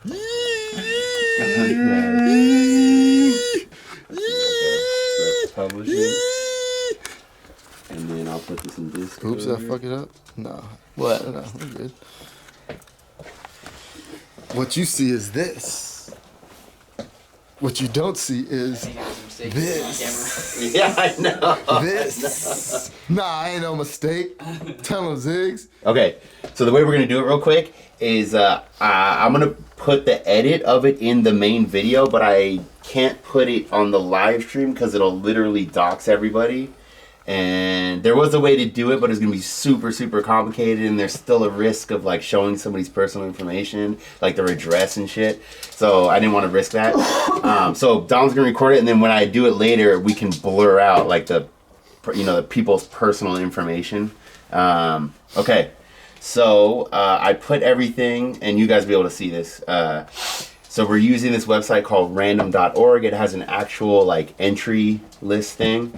Let's publish it. And then I'll put this in Discord. Oops, did I fuck it up? No. What? No, we're good. What you see is this. What you don't see is this. Yeah, I know. This. Nah, ain't no mistake. Tell him, Ziggs. Okay, so the way we're gonna do it real quick is I'm gonna put the edit of it in the main video, but I can't put it on the live stream because it'll literally dox everybody. And there was a way to do it, but it's gonna be super, super complicated, and there's still a risk of like showing somebody's personal information, like their address and shit. So I didn't want to risk that. So Dom's gonna record it, and then when I do it later, we can blur out like the people's personal information. Okay, so I put everything, and you guys will be able to see this. So we're using this website called random.org. It has an actual like entry list thing.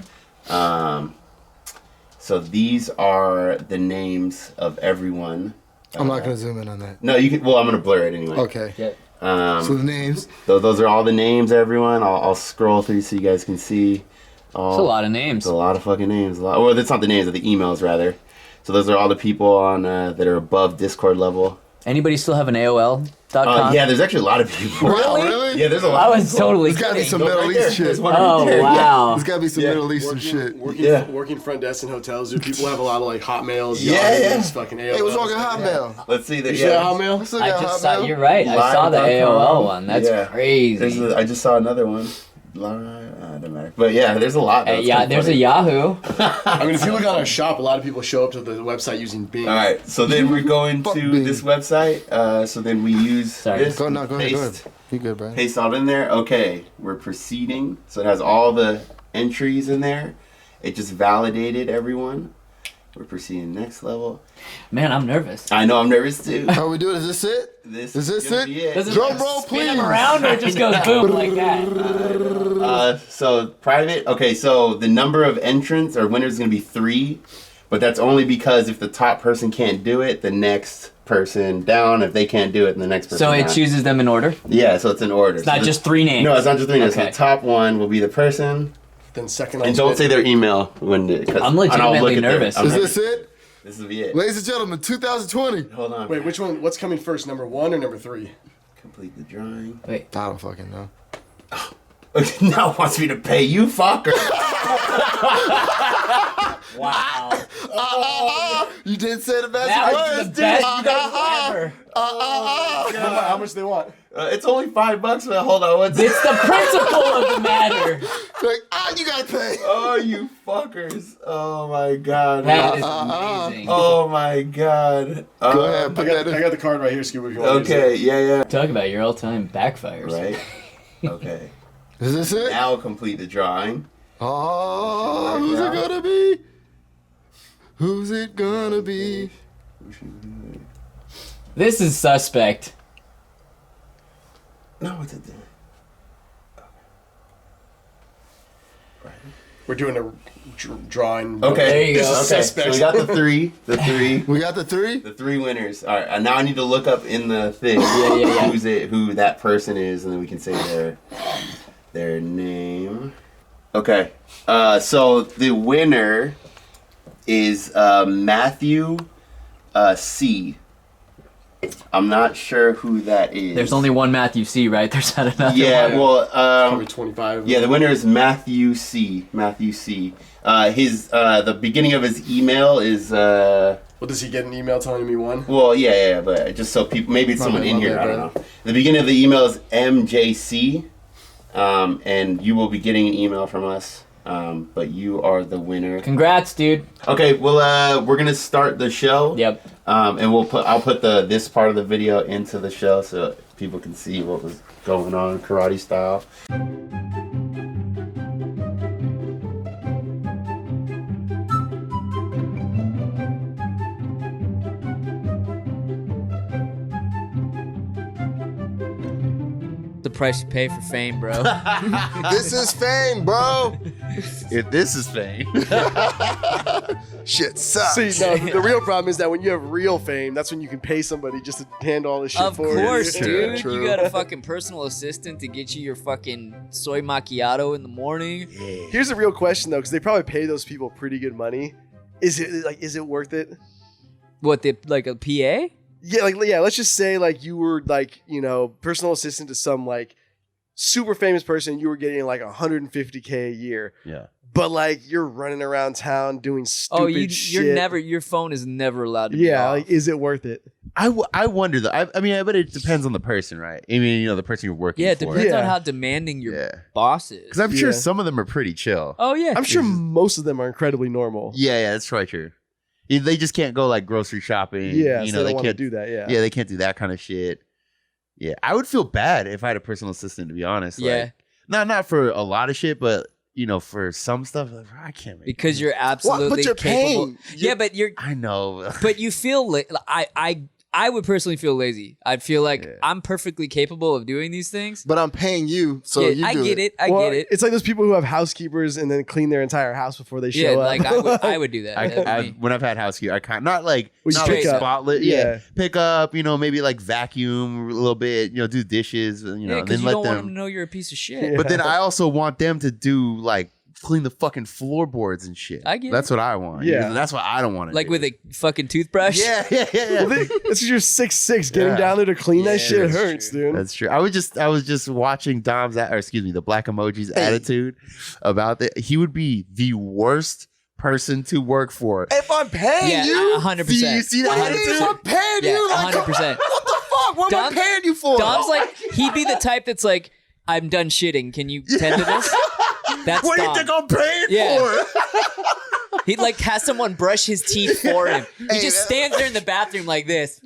So these are the names of everyone. I'm not gonna zoom in on that. No, you can. Well, I'm gonna blur it anyway. Okay. Yeah. So the names. Those are all the names, everyone. I'll scroll through so you guys can see. It's a lot of names. It's a lot of fucking names. Well, that's not the names, of the emails rather. So those are all the people on that are above Discord level. Anybody still have an AOL.com? Yeah, there's actually a lot of people. Really? Yeah, there's a lot. I was totally There's gotta be kidding. some Middle East shit. There's one Oh, right there. wow. There's gotta be some Middle Eastern shit. Working front desk in hotels, dude. People have a lot of like Hotmails. Yeah. Fucking AOL. Hey, what's wrong with Hotmail? Let's see. You said Hotmail? Still I got just saw, Hotmail? you're right. I saw the AOL one. That's crazy. I just saw another one. Doesn't matter. But yeah, there's a lot. Yeah, there's a Yahoo. I mean, if you look on our shop, a lot of people show up to the website using Bing. All right, so then we're going Fuck to Bing. this website. So then we use Sorry. this. Go ahead. Paste, You good, bro? paste all in there. Okay, we're proceeding. So it has all the entries in there. It just validated everyone. We're proceeding next level. Man, I'm nervous. I know I'm nervous too. How we do it? Is this it? This Is this gonna it? be Does it Drum roll, spin please. them around or it just goes boom like that? So private. Okay, so the number of entrants or winners is gonna be 3, but that's only because if the top person can't do it, the next person down. If they can't do it, then the next person. So it down. chooses them in order? Yeah, so it's in order. It's not just 3 names. No, it's not just 3 names. So Okay. the top one will be the person. Then second And don't say their email when. I'm legitimately nervous. Is this it? This will be it. Ladies and gentlemen, 2020. Hold on. Wait, which one? What's coming first? Number 1 or number 3? Complete the drawing. Wait. I don't fucking know. Now wants me to pay you, fucker. Wow. You did say the best That words, was the dude. best you guys ever. How much they want? It's only $5, but hold on. What's It's the principle of the matter. Like, you gotta pay. Oh, you fuckers. Oh my god. That is amazing. Oh my god. Go ahead, put that I in. got the card right here, Scuba. If you want Okay, yeah. Talk about your all-time backfires. Right? Okay. Is this it? Now complete the drawing. Oh, who's it gonna be? Who's it gonna be? This is suspect. No, what's it doing? We're doing a drawing. Okay. There you go. This is Okay, suspect. so we got the 3. The 3. We got the 3? The 3 winners. All right, and now I need to look up in the thing Yeah. who that person is, and then we can say their name. Okay, so the winner is Matthew C. I'm not sure who that is. There's only one Matthew C, right? There's not another Yeah, one. well, Probably 25. yeah, the winner is Matthew C. Matthew C. His the beginning of his email is Well, does he get an email telling me one? well, yeah, but just so people, maybe it's someone in here. I don't know. The beginning of the email is MJC, and you will be getting an email from us. But you are the winner. Congrats, dude. Okay, well, we're gonna start the show. Yep. And I'll put this part of the video into the show so people can see what was going on karate style. The price you pay for fame, bro. This is fame, bro. If this is fame. Shit sucks. See, no, the real problem is that when you have real fame, that's when you can pay somebody just to handle all this shit Of for course, you. dude. True. You got a fucking personal assistant to get you your fucking soy macchiato in the morning. Here's the real question though, because they probably pay those people pretty good money. Is it worth it? What, like a PA? Yeah, let's just say like you were like, personal assistant to some like super famous person, you were getting like $150K a year. Yeah. But like you're running around town doing stupid shit. your phone is never allowed to be Yeah, off. like is it worth it? I wonder though. I mean, I bet it depends on the person, right? I mean, the person you're working Yeah, it for. depends Yeah. on how demanding your Yeah. boss is. Because I'm sure Yeah. some of them are pretty chill. Oh yeah. I'm sure most of them are incredibly normal. Yeah, that's probably true. They just can't go like grocery shopping. Yeah, you so know, they they don't want to can't do that. Yeah. Yeah, they can't do that kind of shit. Yeah, I would feel bad if I had a personal assistant, to be honest. Yeah. Like, not for a lot of shit, but for some stuff, like, I can't make Because it. you're absolutely you're capable. paying. Yeah, but I know. but you feel I would personally feel lazy. I'd feel like Yeah. I'm perfectly capable of doing these things. But I'm paying you, so Yeah, you I do get it. I Well, get it. It's like those people who have housekeepers and then clean their entire house before they Yeah, show like up. I would do that. That'd be me. When I've had housekeeping, I kind not like Well, you not like pick up. spotless. Yeah. Yeah, pick up. Maybe like vacuum a little bit. Do dishes. Yeah, then because you let don't want them them. to know you're a piece of shit. Yeah. But then I also want them to do like clean the fucking floorboards and shit. I get That's what I want. Yeah. And that's what I don't want to Like do. with a fucking toothbrush. Yeah. Well, that's because you're 6'6". Getting Yeah. down there to clean that Yeah, shit that's hurts, dude. That's true. I was just watching the Black Emoji's attitude about that. He would be the worst person to work for. If I'm paying Yeah, you, 100%. Do you see that what do you mean I'm paying Yeah, you? Like, 100%. what the fuck? What am I Dom- paying you for? Dom's like, he'd be the type that's like, I'm done shitting. Can you tend to this? That's What do you Dom. think I'm paying Yeah. for? He'd like have someone brush his teeth for him. He Hey, just stands there in the bathroom like this.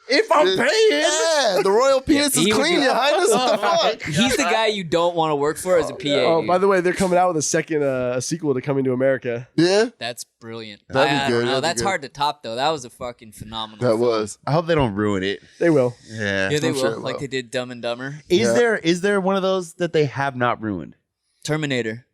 If I'm paying. Yeah, the royal penis he is would clean, be- Your Highness. What the fuck? He's the guy you don't want to work for as a PA. Oh, dude. by the way, they're coming out with a second a sequel to Coming to America. Yeah, That's brilliant. That'd be I good, don't know. that'd be That's good. hard to top though. That was a fucking phenomenal. that film. was. I hope they don't ruin it. They will. Yeah. Yeah, they I'm will. sure it Like will. they did Dumb and Dumber. Yeah. Is there one of those that they have not ruined? Terminator.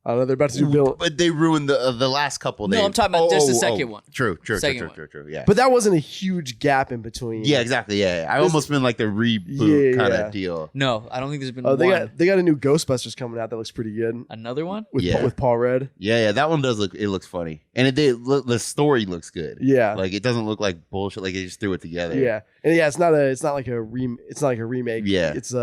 I don't know. They're about to do Bill. But they ruined the last couple. No, they- I'm talking about just the second one. True. Second one. Yeah. But that wasn't a huge gap in between. Yeah, exactly. Yeah, I This- almost been like the reboot Yeah, kind yeah. of deal. No, I don't think there's been Oh, they one. got a new Ghostbusters coming out that looks pretty good Another one? with Yeah. with Paul Rudd. Yeah, that one does look. It looks funny, and the story looks good. Yeah. like it doesn't look like bullshit. Like they just threw it together. Yeah, and yeah, it's not like a remake. Yeah. It's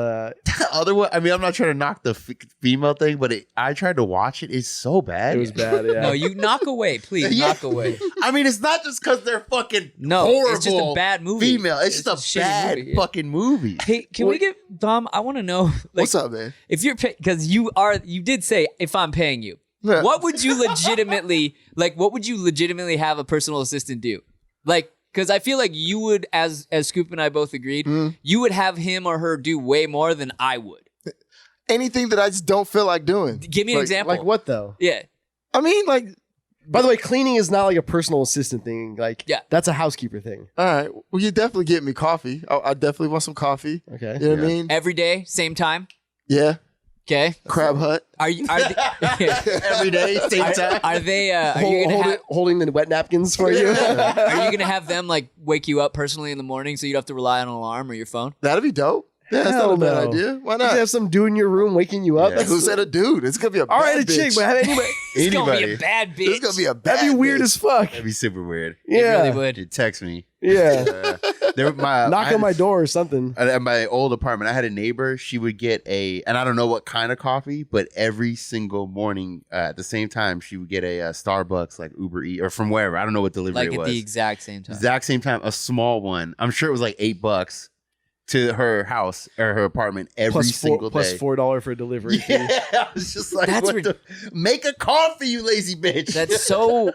Other one. I mean, I'm not trying to knock the female thing, but I tried to watch it. It's so bad. it was bad. Yeah. No, you knock away, please. Yeah. Knock away. I mean, it's not just because they're fucking No, horrible. it's just a bad movie. Female. It's just a shitty bad movie, yeah. fucking movie. Hey, can we get Dom? I want to know, like, What's up, man? if you're because you did say if I'm paying you, Yeah. what would you legitimately have a personal assistant do? Like, because I feel like you would, as Scoop and I both agreed, you would have him or her do way more than I would. Anything that I just don't feel like doing. Give me an example. Like what though? Yeah. I mean, like, By the way, cleaning is not like a personal assistant thing. Like, Yeah. that's a housekeeper thing. all right, well, you definitely get me coffee. I definitely want some coffee. Okay. You know what I mean? Every day, same time. Yeah. Okay. Crab Hut. Are you? Are they, Every day, same time. are they? Are you gonna have? Holding the wet napkins for you? Are you gonna have them like wake you up personally in the morning so you don't have to rely on an alarm or your phone? That'd be dope. Yeah, that's Hell not a bad no. idea. Why You not? have some dude in your room waking you up. Yeah. That's Who said a dude? It's gonna be a all right, a bad chick, bitch. but have anybody. It's gonna be Anybody. a bad bitch. It's gonna be a bad. That'd be weird bitch. as fuck. That'd be super weird. It Yeah. really would. You text me. Yeah. Knock Knock on my door or something. At my old apartment, I had a neighbor. She would get and I don't know what kind of coffee, but every single morning at the same time, she would get a Starbucks, like Uber Eats or from wherever. I don't know what delivery Like it at was. the exact same time. Exact same time, a small one. I'm sure it was like $8 to her house or her apartment every single day. Plus $4 for delivery fee. Yeah, I was just like, That's what make a coffee, you lazy bitch. That's so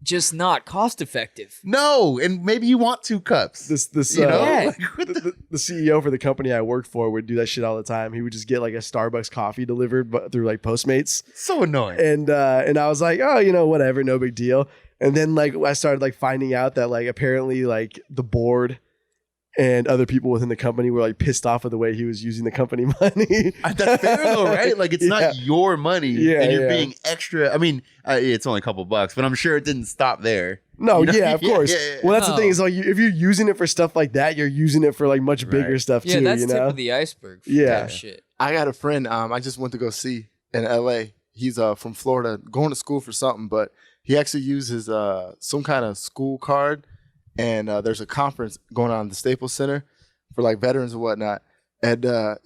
just not cost effective. no, and maybe you want 2 cups. This You know? Yeah. Like, what the- the CEO for the company I worked for would do that shit all the time. He would just get like a Starbucks coffee delivered through like Postmates, so annoying. and I was like, oh, whatever, no big deal. And then like I started like finding out that like apparently like the board and other people within the company were like pissed off with the way he was using the company money. That's fair though, right? Like it's not your money, and you're being extra. I mean, it's only a couple bucks, but I'm sure it didn't stop there. No, You know? yeah, of course. Yeah. Well, that's the thing is like if you're using it for stuff like that, you're using it for like much bigger stuff too. Yeah, that's you tip know? of the iceberg. For Yeah. that shit. I got a friend I just went to go see in LA. He's from Florida, going to school for something, but he actually used his some kind of school card, and there's a conference going on at the Staples Center for like veterans and whatnot. And everyone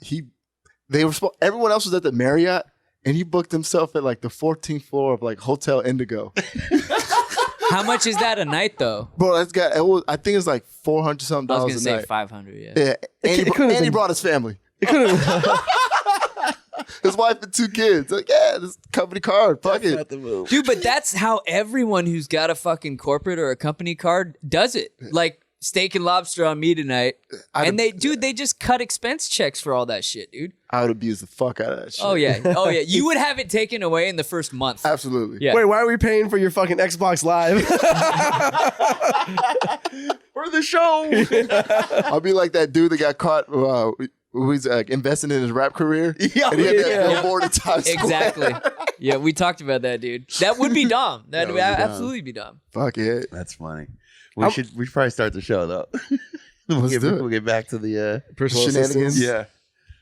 else was at the Marriott, and he booked himself at like the 14th floor of like Hotel Indigo. How much is that a night though? Bro, I think it's like $400 something I was gonna a say night. 500. Yeah. Yeah, and he brought his family. His wife and 2 kids. Like, yeah, this company card. Fuck it. Dude, but that's how everyone who's got a fucking corporate or a company card does it. Like steak and lobster on me tonight. They just cut expense checks for all that shit, dude. I would abuse the fuck out of that shit. Oh yeah. You would have it taken away in the first month. Absolutely. Yeah. Wait, why are we paying for your fucking Xbox Live? For the show. I'll be like that dude that got caught who's investing in his rap career. Yeah, and he had that billboard at Times Square. Exactly. Yeah, we talked about that, dude. That would be dumb. That would would be dumb. absolutely be dumb. Fuck it. That's funny. We should probably start the show though. Let's do it. We'll get back to the Personal Shenanigans. assistance. yeah.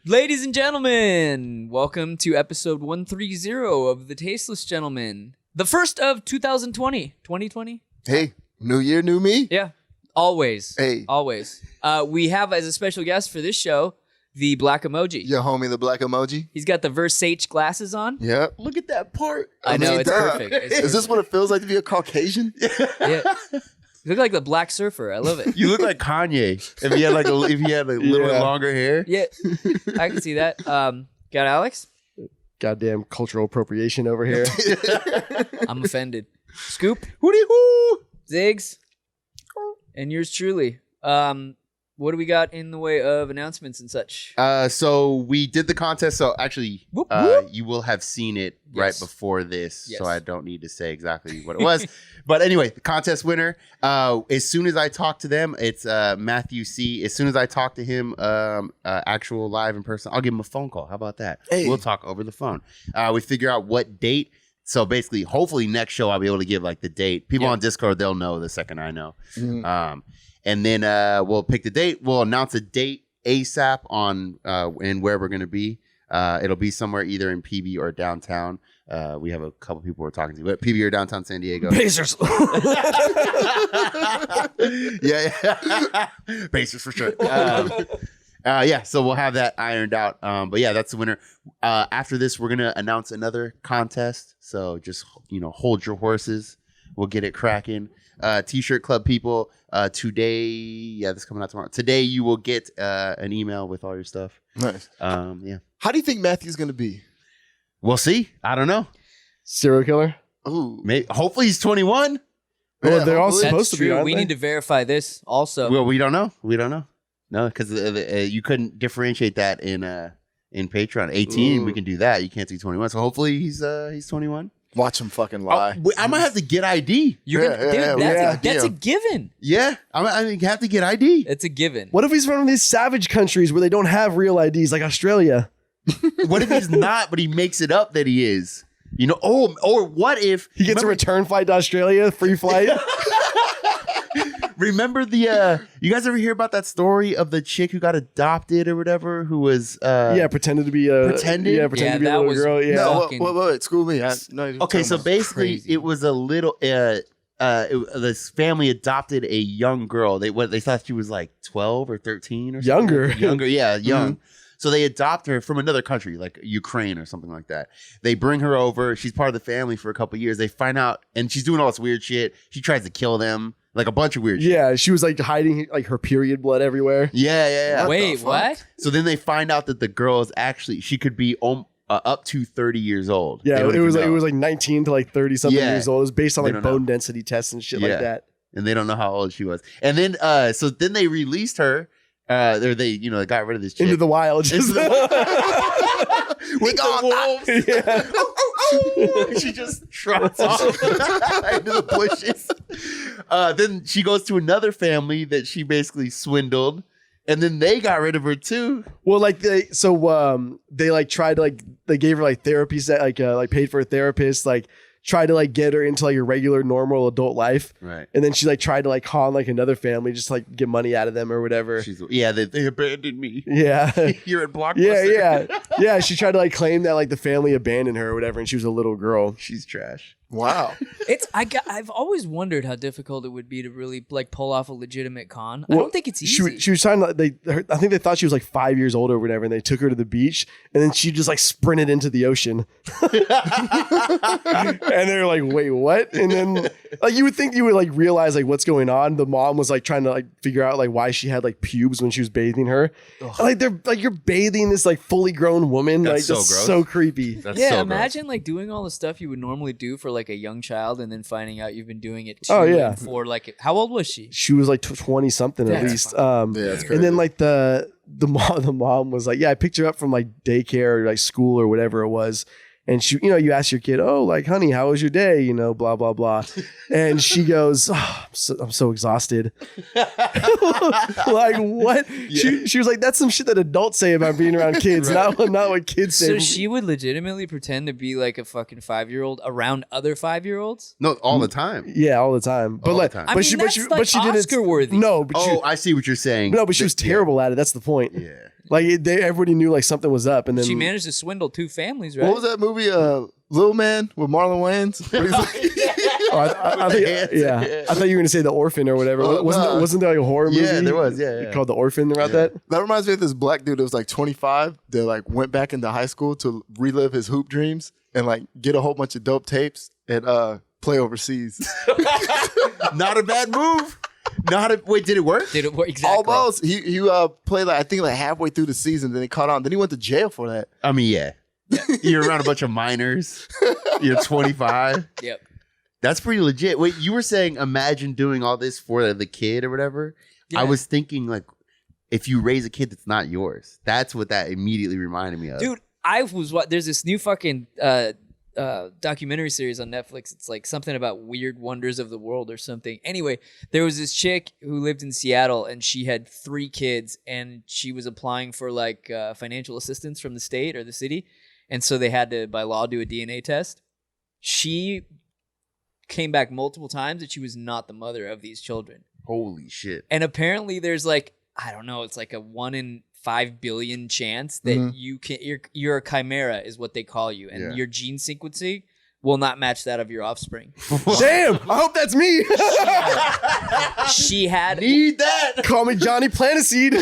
Ladies and gentlemen, welcome to episode 130 of the Tasteless Gentlemen. The first of 2020. 2020? Hey, new year, new me. Yeah. Always. Hey. Always. We have as a special guest for this show, the Black Emoji. Your homie, the black emoji. He's got the Versace glasses on. Yeah. Look at that part. I know, mean, it's duh. perfect. It's Is this perfect. what it feels like to be a Caucasian? Yeah. You look like the Black Surfer. I love it. You look like Kanye if he had like a little bit longer hair. Yeah. I can see that. Got Alex? Goddamn cultural appropriation over here. I'm offended. Scoop? Hootie hoo. Ziggs? And yours truly. What do we got in the way of announcements and such? So we did the contest. So actually, Whoop, whoop. you will have seen it Yes. right before this. Yes. So I don't need to say exactly what it was. But anyway, the contest winner. As soon as I talk to them, it's Matthew C. As soon as I talk to him, actual live in person, I'll give him a phone call. How about that? Hey. We'll talk over the phone. We figure out what date. So basically, hopefully next show I'll be able to give like the date. People on Discord, they'll know the second I know. And then we'll pick the date. We'll announce a date ASAP on and where we're going to be. It'll be somewhere either in PB or downtown. We have a couple people we're talking to, but PB or downtown San Diego. Pacers. yeah. Pacers for sure. So we'll have that ironed out. But yeah, that's the winner. After this, we're going to announce another contest. So just, hold your horses. We'll get it cracking. T-shirt club people, today, this is coming out tomorrow. Today you will get an email with all your stuff. Nice. Yeah. How do you think Matthew's going to be? We'll see. I don't know. Serial killer? Ooh. Maybe, hopefully he's 21. Well, they're all hopefully. supposed That's to be. true. Aren't We they? need to verify this also. Well, we don't know. No, because you couldn't differentiate that in Patreon. 18, we can do that. You can't do 21. So hopefully he's 21. Watch him fucking lie. I might have to get ID. You're gonna, Yeah, dude, yeah, that's a given. Yeah, I have to get ID. It's a given. What if he's from these savage countries where they don't have real IDs, like Australia? What if he's not, but he makes it up that he is? Or what if He gets a return flight to Australia, free flight? Remember the you guys ever hear about that story of the chick who got adopted or whatever, who was pretended to be a Pretended? Yeah, pretended Yeah, to be a that little was- girl. Yeah. No, Fucking- wait, school me. okay, so basically Crazy. it was a little this family adopted a young girl. They thought she was like 12 or 13 or something. Younger, yeah, young. So they adopt her from another country, like Ukraine or something like that. They bring her over. She's part of the family for a couple of years. They find out, and she's doing all this weird shit. She tries to kill them, like a bunch of weird shit. Yeah, she was like hiding like her period blood everywhere. Yeah. Wait, the fuck? what? So then they find out that the girl is actually, she could be up to 30 years old. Yeah, They don't it was even know. like 19 to like 30 something Yeah. years old. It was based on They like don't know. bone density tests and shit Yeah. like that. And they don't know how old she was. And then, so then they released her. They got rid of this chick. Into the wild. Into Just the with the wolves. Yeah. She just trots off into the bushes. Then she goes to another family that she basically swindled. And then they got rid of her too. Well, like they like tried to like they gave her like therapy set like paid for a therapist, like tried to like get her into like a regular normal adult life. Right. And then she like tried to like con like another family just to, like get money out of them or whatever. They abandoned me. Yeah. You're at Blockbuster. Yeah. She tried to like claim that like the family abandoned her or whatever, and she was a little girl. She's trash. Wow. I've always wondered how difficult it would be to really like pull off a legitimate con. I don't think it's easy. She was trying to I think they thought she was like 5 years old or whatever, and they took her to the beach, and then she just like sprinted into the ocean. And they were like, wait, what? And then like you would think you would like realize like what's going on. The mom was like trying to like figure out like why she had like pubes when she was bathing her. And, like they're like, you're bathing this like fully grown woman. That's like so that's gross. so creepy. That's yeah, so imagine like doing all the stuff you would normally do for like a young child, and then finding out you've been doing it too. Oh, yeah. For like, how old was she? She was like 20 something at That's least. Yeah, that's crazy. And then like the mom was like, yeah, I picked her up from like daycare or like school or whatever it was. And she, you ask your kid, oh, like, honey, how was your day? Blah, blah, blah. And she goes, oh, I'm so exhausted. Like, what? Yeah. She was like, that's some shit that adults say about being around kids, Right. not what kids say. So she would legitimately pretend to be like a fucking 5-year-old around other 5-year-olds? No, all the time. Yeah, all the time. But All the like, time. I but mean, she, that's but she, like but she didn't. Oscar-worthy. No, but Oh, I see what you're saying. no, but she was terrible at it. That's the point. Yeah. Like everybody knew like something was up, and then She managed to swindle 2 families, right? What was that movie? Little Man with Marlon Wayans. Where he's like, Oh, I With the think, hands. yeah. I thought you were gonna say The Orphan or whatever. Oh, Wasn't there like a horror movie? Yeah, there was. Yeah. Called The Orphan about that. that reminds me of this black dude that was like 25 that like went back into high school to relive his hoop dreams and like get a whole bunch of dope tapes and play overseas. Not a bad move. Wait, did it work? Did it work? Exactly. Almost. He played like I think like halfway through the season, then he caught on. Then he went to jail for that. I mean, yeah. You're around a bunch of minors. You're 25. Yep. That's pretty legit. Wait, you were saying imagine doing all this for the kid or whatever? Yeah. I was thinking like if you raise a kid that's not yours. That's what that immediately reminded me of. Dude, there's this new fucking documentary series on Netflix. It's like something about weird wonders of the world or something. Anyway, there was this chick who lived in Seattle, and she had 3 kids, and she was applying for like financial assistance from the state or the city, and so they had to by law do a DNA test. She came back multiple times that she was not the mother of these children. Holy shit. And apparently there's like, I don't know, it's like a 1 in 5 billion chance that you're a chimera is what they call you, and your gene sequencing will not match that of your offspring. Damn! I hope that's me. She had Need that. Call me Johnny Plantaseed.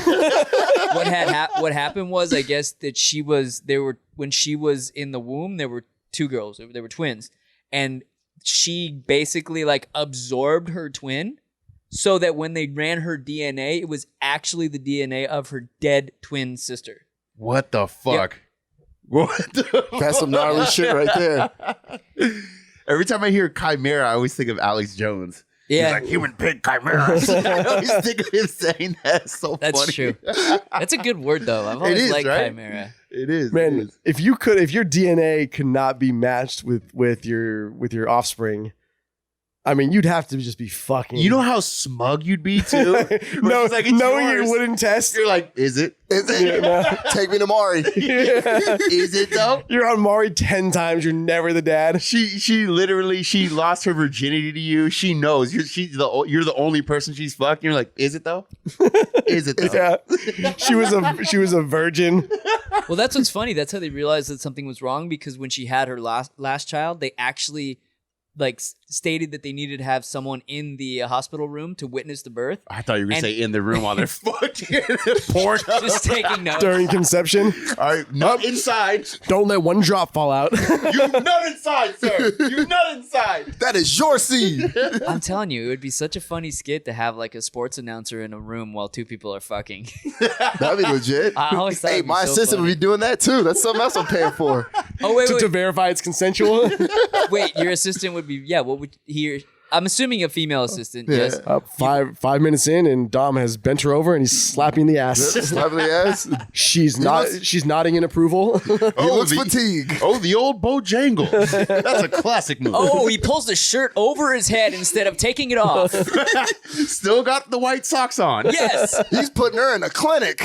what happened was, I guess that when she was in the womb, there were 2 girls. They were twins, and she basically like absorbed her twin, so that when they ran her DNA, it was actually the DNA of her dead twin sister. What the fuck? What the That's some gnarly shit right there. Every time I hear chimera, I always think of Alex Jones. Yeah. He's like human pig chimeras. I always think of him saying that. It's so That's funny. true. That's a good word, though. I've always is, liked right? chimera. It is. Man, it is. if your DNA could not be matched with your offspring, I mean, you'd have to just be fucking. You know how smug you'd be too? no, It's like, it's knowing yours. you wouldn't test. You're like, is it? Is it? Take me to Mari. Is it though? You're on Mari 10 times. You're never the dad. She literally lost her virginity to you. She knows you're the only person she's fucked. You're like, is it though? Is it though? Yeah, she was a virgin. Well, that's what's funny. That's how they realized that something was wrong, because when she had her last child, they actually like stated that they needed to have someone in the hospital room to witness the birth. I thought you were gonna And- say in the room while they're fucking porn. Just taking notes. During conception. All right, not inside. Don't let one drop fall out. You not inside, sir. You not inside. That is your seed. I'm telling you, it would be such a funny skit to have like a sports announcer in a room while 2 people are fucking. That'd be legit. I always thought Hey, it'd be my so assistant funny. would be doing that too. That's something else I'm paying for. Oh wait, to wait, verify it's consensual. wait. Your assistant would be, yeah. What would I'm assuming a female assistant. Yeah. Yes. 5 minutes in, and Dom has bent her over, and he's slapping the ass. Slapping the ass. She's nodding in approval. He looks fatigued. Oh, the old Bojangles. That's a classic move. Oh, he pulls the shirt over his head instead of taking it off. Still got the white socks on. Yes. He's putting her in a clinic.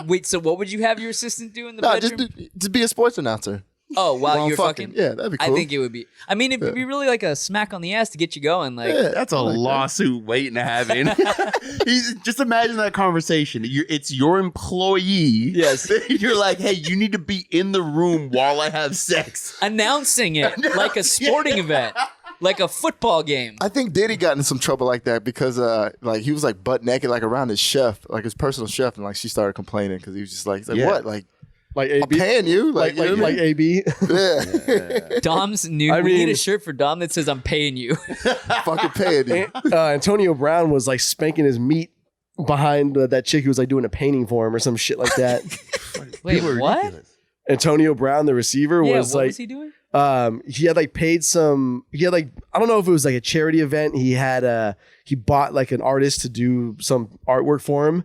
Wait. So, what would you have your assistant do in the No, bedroom? just be a sports announcer. Oh, while While you're fucking. Yeah, that'd be cool. I think it would be. I mean, it'd be really like a smack on the ass to get you going. Like, Yeah. That's a lawsuit waiting to happen. Just imagine that conversation. It's your employee. Yes. You're like, hey, you need to be in the room while I have sex. announcing it like a sporting event, like a football game. I think Diddy got into some trouble like that because like he was like butt naked like around his chef, like his personal chef, and like she started complaining because he was just like, he's like Yeah. what? Like Like I'm AB, paying you? Like, you know what I mean? AB. Yeah. Dom's new. I We need a mean- shirt for Dom that says "I'm paying you." Fucking paying you. Antonio Brown was like spanking his meat behind that chick who was like doing a painting for him or some shit like that. Wait, People are what? ridiculous. Antonio Brown, the receiver, Yeah, was what like was he doing? he had like paid some. He had like, I don't know if it was like a charity event. He had he bought like an artist to do some artwork for him.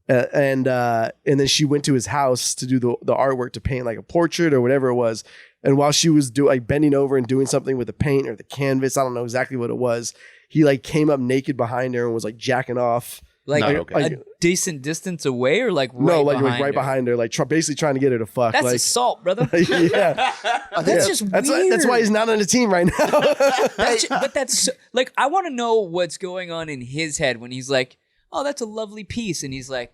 And then she went to his house to do the artwork, to paint like a portrait or whatever it was. And while she was like bending over and doing something with the paint or the canvas, I don't know exactly what it was, he like came up naked behind her and was like jacking off. Like Not a, okay. a decent distance away, or like right No, like behind right her? behind her, like basically trying to get her to fuck. That's like, assault, brother. yeah, That's just that's weird. that's why he's not on the team right now. But that's so, like, I want to know what's going on in his head when he's like, "Oh, that's a lovely piece," and he's like,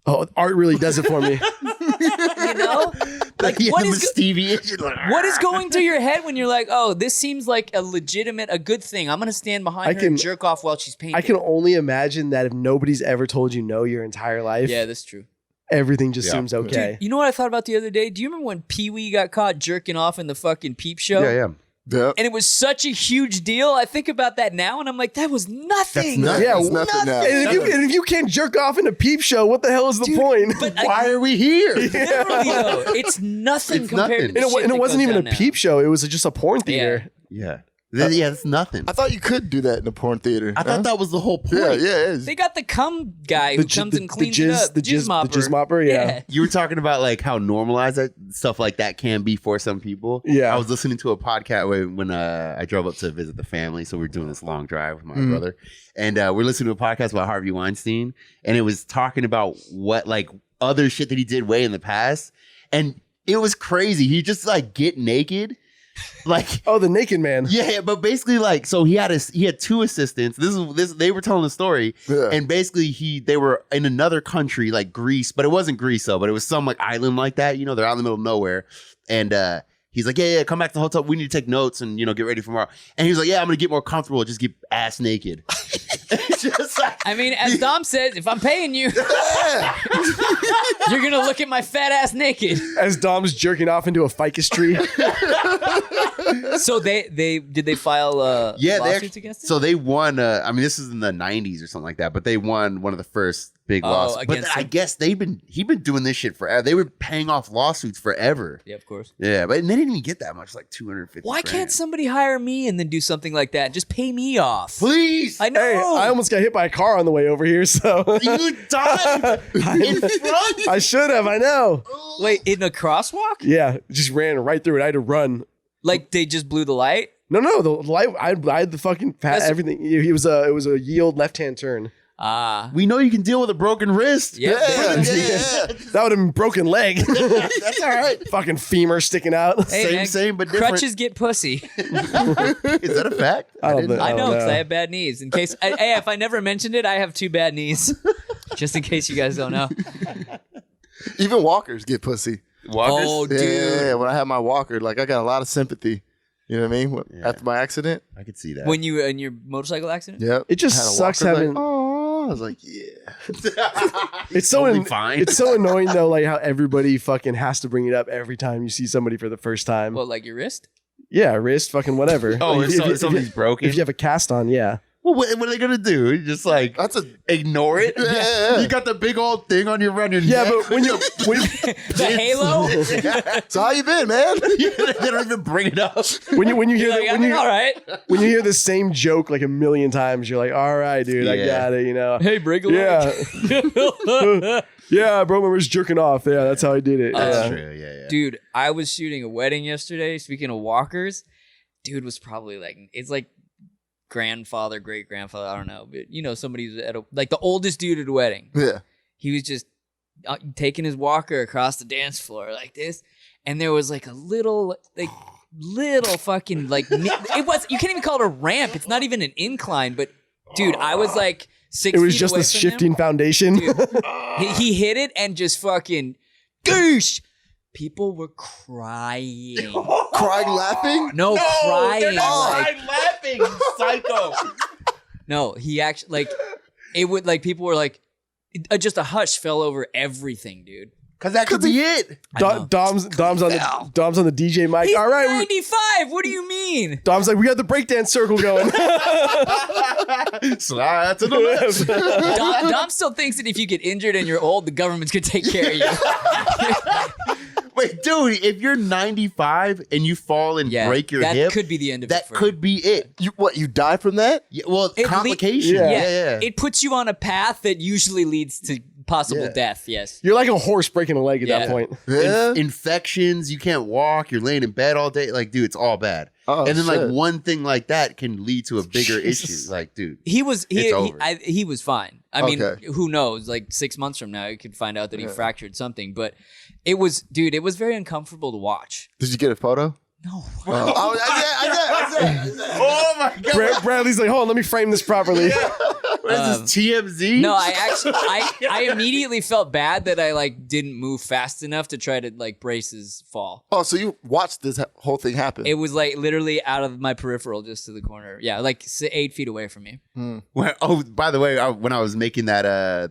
Oh, art really does it for me. you know, like Yeah, what I'm a is Stevie Itch. what is going through your head when you're like, "Oh, this seems like a legitimate, a good thing. I'm gonna stand behind her and jerk off while she's painting." I can only imagine that if nobody's ever told you no your entire life, Yeah, that's true. everything just Yeah. seems okay. You know what I thought about the other day? Do you remember when Pee Wee got caught jerking off in the fucking Peep Show? Yeah. Yep. And it was such a huge deal. I think about that now, and I'm like, that was nothing. That's Yeah, It's nothing now. And if you can't jerk off in a peep show, what the hell is the point? But Why are we here? literally, though, it's nothing It's compared nothing. to the And shit it that wasn't goes even a down now. peep show; it was just a porn theater. Yeah. Yeah, it's nothing. I thought you could do that in a porn theater. I thought that was the whole point. Yeah, yeah. It is. They got the cum guy who comes and cleans it up. the jizz mopper, yeah. You were talking about like how normalized that stuff like that can be for some people. Yeah. I was listening to a podcast when I drove up to visit the family. So we were doing this long drive with my brother. And we're listening to a podcast about Harvey Weinstein. And it was talking about what like other shit that he did way in the past. And it was crazy. He just like get naked. Like Oh, the naked man. yeah, but basically, like, so he had two assistants. They were telling the story, Yeah. and basically they were in another country, like Greece, but it wasn't Greece though, but it was some like island like that. You know, they're out in the middle of nowhere, and he's like, yeah, come back to the hotel. We need to take notes and get ready for tomorrow. And he was like, yeah, I'm gonna get more comfortable, just get ass naked. It's just like, I mean, as Dom says, if I'm paying you, you're gonna look at my fat ass naked. As Dom's jerking off into a ficus tree. So did they file yeah, lawsuits against him? so they won. I mean, this is in the '90s or something like that, but they won one of the first big lawsuits. But against I him? guess he'd been doing this shit forever. They were paying off lawsuits forever. Yeah, of course. Yeah, but they didn't even get that much, like 250. Why grand. can't somebody hire me and then do something like that? Just pay me off. Please? I know. Hey, I almost got hit by a car on the way over here, so You died in front. I should have. I know. Wait, in a crosswalk? Yeah, just ran right through it. I had to run. Like they just blew the light? No, the light. I had the fucking That's- everything. It was a yield left-hand turn. Ah. We know you can deal with a broken wrist. Yeah. That would have been broken leg. That's all right. Fucking femur sticking out. Hey, Same, but different. crutches get pussy. Is that a fact? I don't didn't know. I know because know. I have bad knees. In case, hey, if I never mentioned it, I have 2 bad knees. Just in case you guys don't know. Even walkers get pussy. Walkers? Oh, Yeah, dude. yeah, yeah. When I have my walker, like I got a lot of sympathy. You know what I mean? Yeah. After my accident. I could see that. When you in your motorcycle accident? Yep. It just I had a sucks walker, having. Like, oh, I was like, yeah. It's so Totally fine. It's so annoying though, like how everybody fucking has to bring it up every time you see somebody for the first time. Well, like your wrist? Yeah, wrist, fucking whatever. Oh, Like, if something's broken. If you have a cast on, yeah. Well, what are they gonna do? You just like ignore it. Yeah. You got the big old thing on your neck. but when The halo. So how you been, man? they don't even bring it up. when you hear Like, I mean, all right. when you hear the same joke like a million times, you're like, all right, dude, I got it. You know. Hey, Briggle. Yeah. Yeah, bro, I was jerking off. Yeah, that's how I did it. That's Yeah. true. Yeah. Dude, I was shooting a wedding yesterday. Speaking of walkers, dude was probably like, it's like grandfather, great grandfather. I don't know, but you know, somebody's at like the oldest dude at a wedding. Yeah. He was just taking his walker across the dance floor like this, and there was like a little fucking like it was. You can't even call it a ramp. It's not even an incline, but dude, I was like 6 It was feet just away the from shifting him. foundation. Dude, he hit it and just fucking goosh. People were crying. Crying, laughing? No, crying. They're not like, laughing, psycho. no, he actually like it would like people were like just a hush fell over everything, dude. Because that could be it. Dom's on the DJ mic. He's All right, 95. What do you mean? Dom's like, we got the breakdance circle going. Slide to the left. Dom still thinks that if you get injured and you're old, the government's gonna take care of you. Wait, dude, if you're 95 and you fall and break your that hip, could be the end of it. that for could be it. You die from that? Yeah, well, It complications. Yeah. It puts you on a path that usually leads to possible Yeah. death. Yes. You're like a horse breaking a leg at Yeah. that point. Yeah. Infections, you can't walk, you're laying in bed all day. Like, dude, it's all bad. Oh, and then shit. like one thing like that can lead to a bigger Jesus. issue. Like, dude. He was It's over. he was fine. I mean, Okay. who knows? Like 6 months from now, you could find out that he fractured something. But it was very uncomfortable to watch. Did you get a photo? No. Oh my God. Bradley's like, hold on, let me frame this properly. What is this, TMZ? No, I immediately felt bad that I like didn't move fast enough to try to like brace his fall. Oh, so you watched this whole thing happen? It was like literally out of my peripheral, just to the corner. Yeah, like 8 feet away from me. Oh, by the way, when I was making that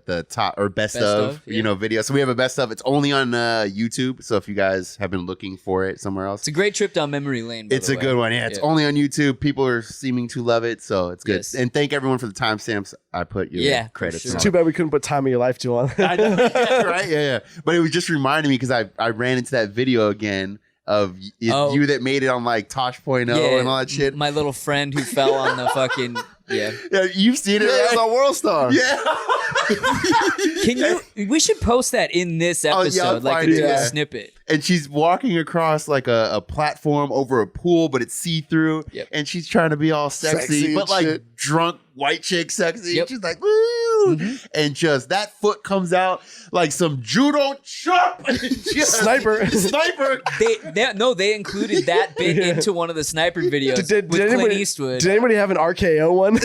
the top or best of, yeah. video, so we have a best of. It's only on YouTube. So if you guys have been looking for it somewhere else, It's a great trip down memory lane. by it's the a way. good one. Yeah, it's only on YouTube. People are seeming to love it, so it's good. Yes. And thank everyone for the timestamps. I put your Yeah, for credits. sure. on. Too bad we couldn't put time of your life to on. I know, right? Yeah. But it was just reminding me because I ran into that video again of you that made it on like Tosh.0 and all that shit. My little friend who fell on the fucking Yeah, you've seen it. it was on World Star. Yeah. Can you? We should post that in this I'll episode, like find it, do a yeah. snippet. And she's walking across like a platform over a pool, but it's see-through. Yep. And she's trying to be all sexy, Sexy but and like shit. drunk white chick sexy. Yep. And she's like, woo! And just that foot comes out like some judo chop. Sniper. Sniper. They included that bit into one of the sniper videos Did with Clint anybody, Eastwood. did anybody have an RKO one?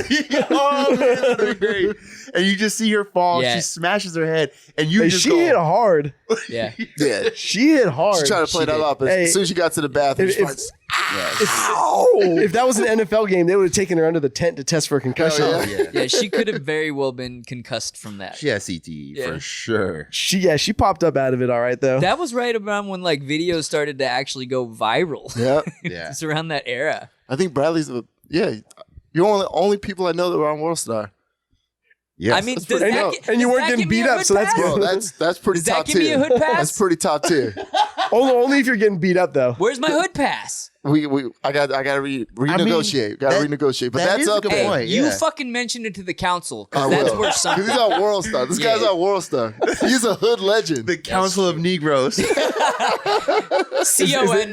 Oh, man, that'd be great. And you just see her fall. Yeah. She smashes her head. And you Hey, just she go, hit hard. Yeah. Yeah. She hit hard. She's trying to play She that did. up. Hey, As soon as she got to the bathroom, if- she's like, If that was an NFL game, they would have taken her under the tent to test for a concussion. Oh, yeah. Yeah, she could have very well been concussed from that. She has CTE Yeah. for sure. She popped up out of it all right though. That was right around when like videos started to actually go viral. yeah. Yeah. It's around that era. I think Bradley's, you're one of the only people I know that were on World Star. Yes. I mean, does pretty that dope. get- And you does weren't that getting give me beat a up, hood so that's pass? Bro, that's pretty Does that top give me tier. a hood pass? That's pretty top tier. only if you're getting beat up though. Where's my hood pass? I got to renegotiate. Got to renegotiate. But that that's is a up good there. point. You yeah. fucking mentioned it to the council I because that's will. where 'Cause something. he's on World Star. This Yeah. guy's on World Star. He's a hood legend. The Council of Negroes. CON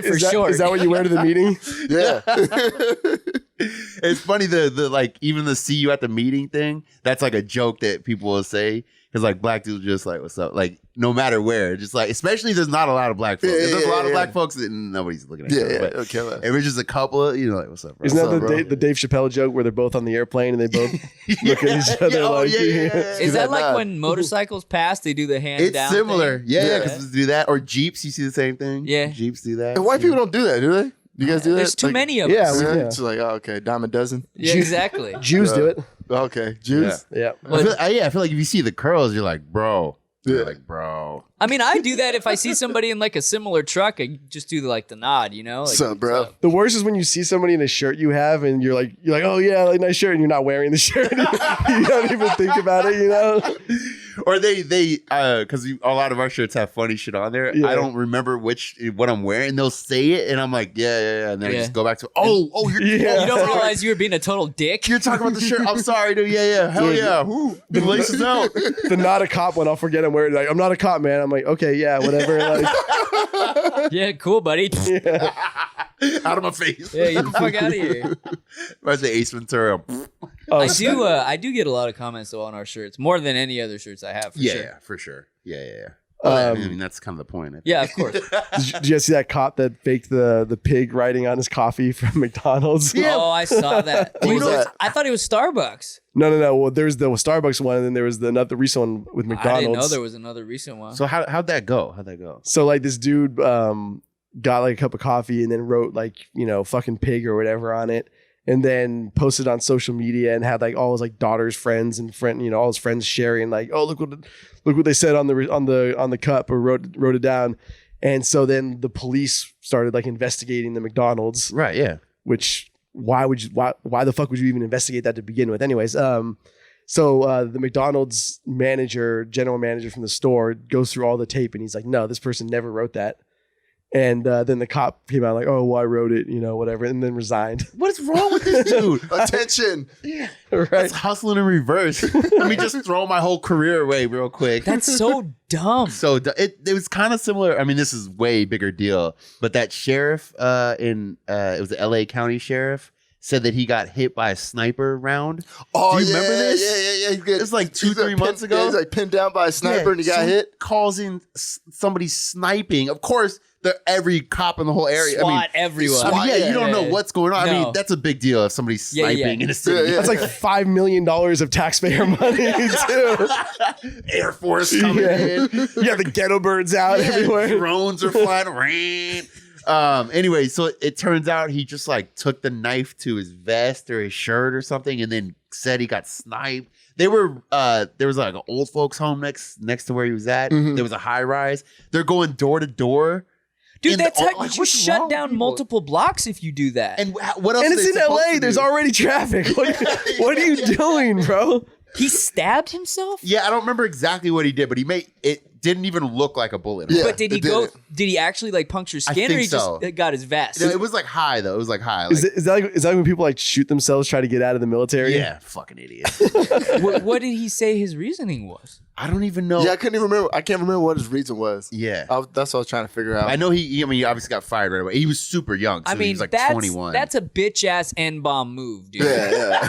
for short. Is that what you wear to the meeting? Yeah. It's funny the like even the see you at the meeting thing. That's like a joke that people will say because like black dudes just like what's up like no matter where just like especially if there's not a lot of black folks. Yeah, If there's a lot of yeah. black folks and nobody's looking at Yeah, each other. yeah. But Okay, well. if it's just a couple, like what's up, bro? Isn't that What's up, bro? the Dave Chappelle joke where they're both on the airplane and they both look at each other Oh, like? yeah. Is that that like nod. when motorcycles pass, they do the hand It's down? similar, thing? yeah, because do that or Jeeps. You see the same thing, Yeah. Jeeps do that. And white people don't do that, do they? You guys do that? There's too Like, many of Yeah, us. we- It's like, oh, okay, dime a dozen. Yeah, exactly. Jews do it. Okay, Jews. Yeah. I feel like if you see the curls, you're like, bro, Yeah. Like, bro. I mean, I do that if I see somebody in like a similar truck. I just do like the nod, you know? Like, What's up, bro? The worst is when you see somebody in a shirt you have and you're like, oh yeah, like nice shirt, and you're not wearing the shirt. You don't even think about it, you know? Or they because a lot of our shirts have funny shit on there. Yeah. I don't remember what I'm wearing. They'll say it, and I'm like, yeah, and then I Yeah. just go back to, you're Yeah. You don't realize you were being a total dick. you're talking about the shirt. I'm sorry, dude. Yeah, hell yeah. Woo, the laces out. The not a cop one, I'll forget I'm wearing. Like, I'm not a cop, man. I'm like, okay, yeah, whatever. Like, Yeah, cool, buddy. Out of my face. Yeah, get the fuck out of here. Where's the Ace Ventura? oh, I do get a lot of comments though on our shirts, more than any other shirts I have. For sure. Yeah, for sure. Yeah. I mean, that's kind of the point. Yeah, of course. Did you guys see that cop that faked the pig writing on his coffee from McDonald's? Yeah. Oh, I saw that. What was Wait, that? I thought it was Starbucks. No. Well, there's the Starbucks one, and then there was the recent one with McDonald's. I didn't know there was another recent one. So how'd that go? So like this dude got like a cup of coffee and then wrote like, fucking pig or whatever on it, and then posted on social media and had like all his like daughter's friends and all his friends sharing like, oh, look what they said on the cup, or wrote it down. And so then the police started like investigating the McDonald's, Right. Yeah. which why the fuck would you even investigate that to begin with? Anyways, so the McDonald's general manager from the store goes through all the tape and he's like, no, this person never wrote that. And then the cop came out like, oh, well, I wrote it, whatever, and then resigned. What is wrong with this dude? Attention. Yeah. Right? That's hustling in reverse. Let me just throw my whole career away real quick. That's so dumb. So it was kind of similar. I mean, this is way bigger deal, but that sheriff it was the LA County sheriff, said that he got hit by a sniper round. Oh, Do you remember this? Yeah. It was like 2-3 months ago. Yeah, he's like pinned down by a sniper and he got hit. Causing somebody sniping. Of course, every cop in the whole area. SWAT everywhere. You don't know what's going on. I No. mean, that's a big deal if somebody's sniping in a city. Yeah. That's like $5 million of taxpayer money too. Air Force coming in. Yeah, the ghetto birds out everywhere. Drones are flying. Anyway, so it turns out he just like took the knife to his vest or his shirt or something, and then said he got sniped. They were there was like an old folks home next to where he was at. Mhm. There was a high rise. They're going door to door. Dude, that's how you what's shut wrong down with people? multiple blocks if you do that. And what else? And are it's they in supposed LA. to There's do? already traffic. What are you doing, bro? He stabbed himself? Yeah, I don't remember exactly what he did, but it didn't even look like a bullet. Yeah. But did he it didn't. did he actually like puncture I skin, or think he so. just got his vest? No, it was like high though. It was like high. Is that like when people like shoot themselves try to get out of the military? Yeah, fucking idiot. What did he say his reasoning was? I don't even know. Yeah, I couldn't even remember. I can't remember what his reason was. Yeah. That's what I was trying to figure out. I know he obviously got fired right away. He was super young. So I he mean, was like that's 21. that's a bitch ass N-bomb move, dude. Yeah.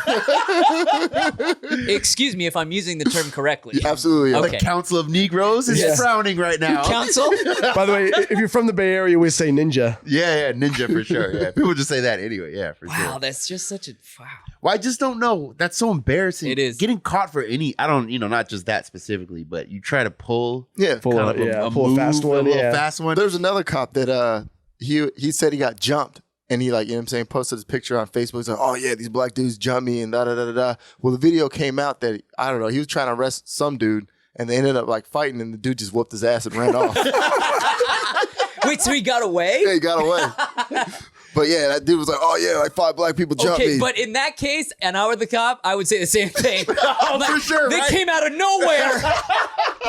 Excuse me if I'm using the term correctly. Absolutely. Okay. The Council of Negroes is Yes. frowning right now. Council? By the way, if you're from the Bay Area, we say ninja. Yeah, ninja for sure. Yeah, people just say that anyway. Yeah, for Wow, sure. that's just such a wow. Well, I just don't know. That's so embarrassing. It is. Getting caught for I don't, not just that specifically, but you try to pull Yeah. Pull kind a, of pull move, a fast one. a little Yeah. fast one. There's another cop that he said he got jumped, and he posted his picture on Facebook. He's like, oh yeah, these black dudes jumped me and da da da da da. Well, the video came out that I don't know, he was trying to arrest some dude, and they ended up like fighting, and the dude just whooped his ass and ran off. Wait, so he got away? Yeah, he got away. But yeah, that dude was like, oh yeah, like 5 black people jumped Okay, me. but in that case, and I were the cop, I would say the same thing. for sure, They right? came out of nowhere.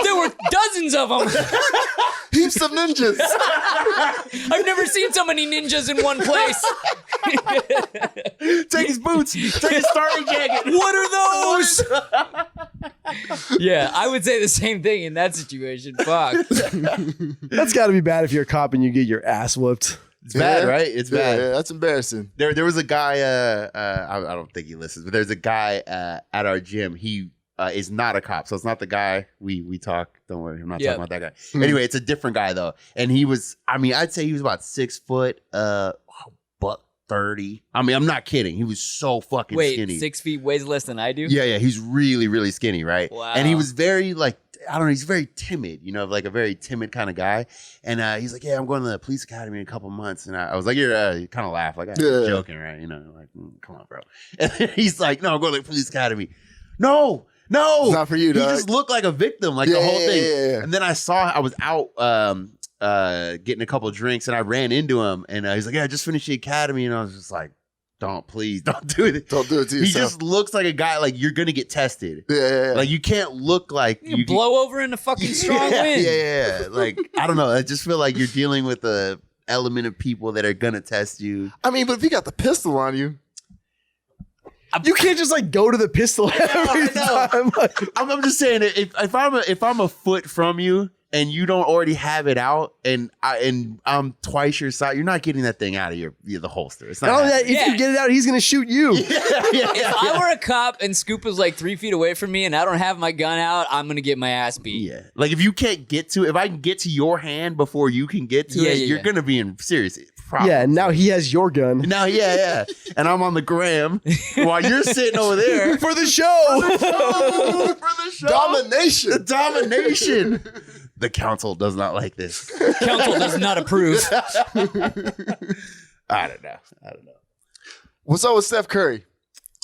There were dozens of them. Heaps of ninjas. I've never seen so many ninjas in one place. Take his boots. Take his starting jacket. What are those? Yeah, I would say the same thing in that situation. Fuck. That's got to be bad if you're a cop and you get your ass whooped. It's bad, right? It's bad. Yeah, that's embarrassing. There was a guy. I don't think he listens, but there's a guy at our gym. He is not a cop, so it's not the guy we talk. Don't worry, I'm not Yeah. talking about that guy. Anyway, it's a different guy though, and he was. I mean, I'd say he was about 6 foot, buck 30. I mean, I'm not kidding. He was so fucking Wait, skinny. 6 feet weighs less than I do? Yeah, he's really, really skinny, right? Wow. And he was very I don't know, he's very timid, like a very timid kind of guy. And he's like, yeah, I'm going to the police academy in a couple months. And I was like, you kind of laugh, like, you're joking, right? Like, come on, bro. And then he's like, no, I'm going to the police academy. No, No, It's not for you, he dog. just looked like a victim, like the whole thing. Yeah. And then I was out getting a couple drinks, and I ran into him, and he's like, "Yeah, I just finished the academy," and I was just like, please don't do it. Don't do it to He yourself. just looks like a guy like you're gonna get tested. Yeah. Like you can't look like You blow over in a fucking strong wind. Yeah. Like I don't know. I just feel like you're dealing with a element of people that are gonna test you. I mean, but if you got the pistol on you, You can't just like go to the pistol every time. Like, I'm just saying if I'm a foot from you and you don't already have it out, and I'm twice your size, you're not getting that thing out of the holster. It's not. not only that, if Yeah. you get it out, he's gonna shoot you. If I were a cop and Scoop was like 3 feet away from me and I don't have my gun out, I'm gonna get my ass beat. Yeah. Like if you can't get to, if I can get to your hand before you can get to it, you're gonna be in serious problem. Yeah, and now he has your gun. Now, yeah. And I'm on the gram while you're sitting over there. For the show. For the show. domination. Domination. The council does not like this. Council does not approve. I don't know. What's up with Steph Curry?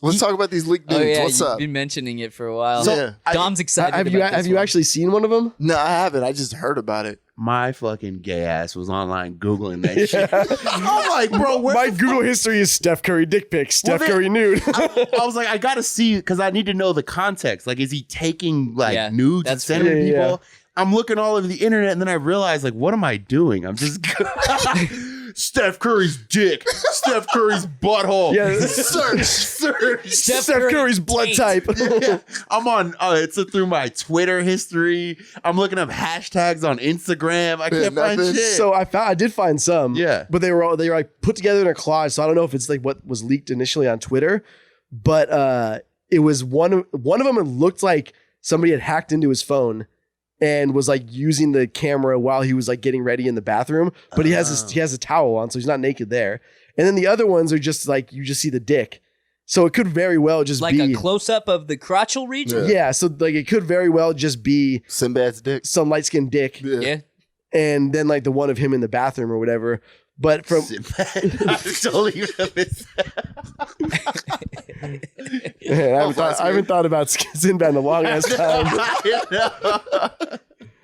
Let's talk about these leaked Oh nudes. yeah, What's you've up? been mentioning it for a while. So, Dom's excited. have about you actually seen one of them? No, I haven't. I just heard about it. My fucking gay ass was online Googling that shit. I'm like, bro, where My the Google history is Steph Curry dick pics, Steph then- Curry nude. I was like, I gotta see because I need to know the context. Like, is he taking like Yeah, nudes and that's sending fair. people? Yeah. I'm looking all over the internet, and then I realized, like, what am I doing? I'm just Steph Curry's dick, Steph Curry's butthole. Yeah. search. Steph Curry's blood taint. type. Yeah. I'm on. It's through my Twitter history. I'm looking up hashtags on Instagram. I can't find nothing. shit. So I did find some. Yeah. But they were like put together in a collage. So I don't know if it's like what was leaked initially on Twitter, but it was one of them. It looked like somebody had hacked into his phone and was like using the camera while he was like getting ready in the bathroom. But he has a towel on, so he's not naked there. And then the other ones are just like you just see the dick. So it could very well just like be a close up of the crotchal region. yeah. So like it could very well just be Sinbad's dick. some light skinned dick, Yeah. and then like the one of him in the bathroom or whatever. But from I totally missed I haven't thought about Sinbad in a long ass time.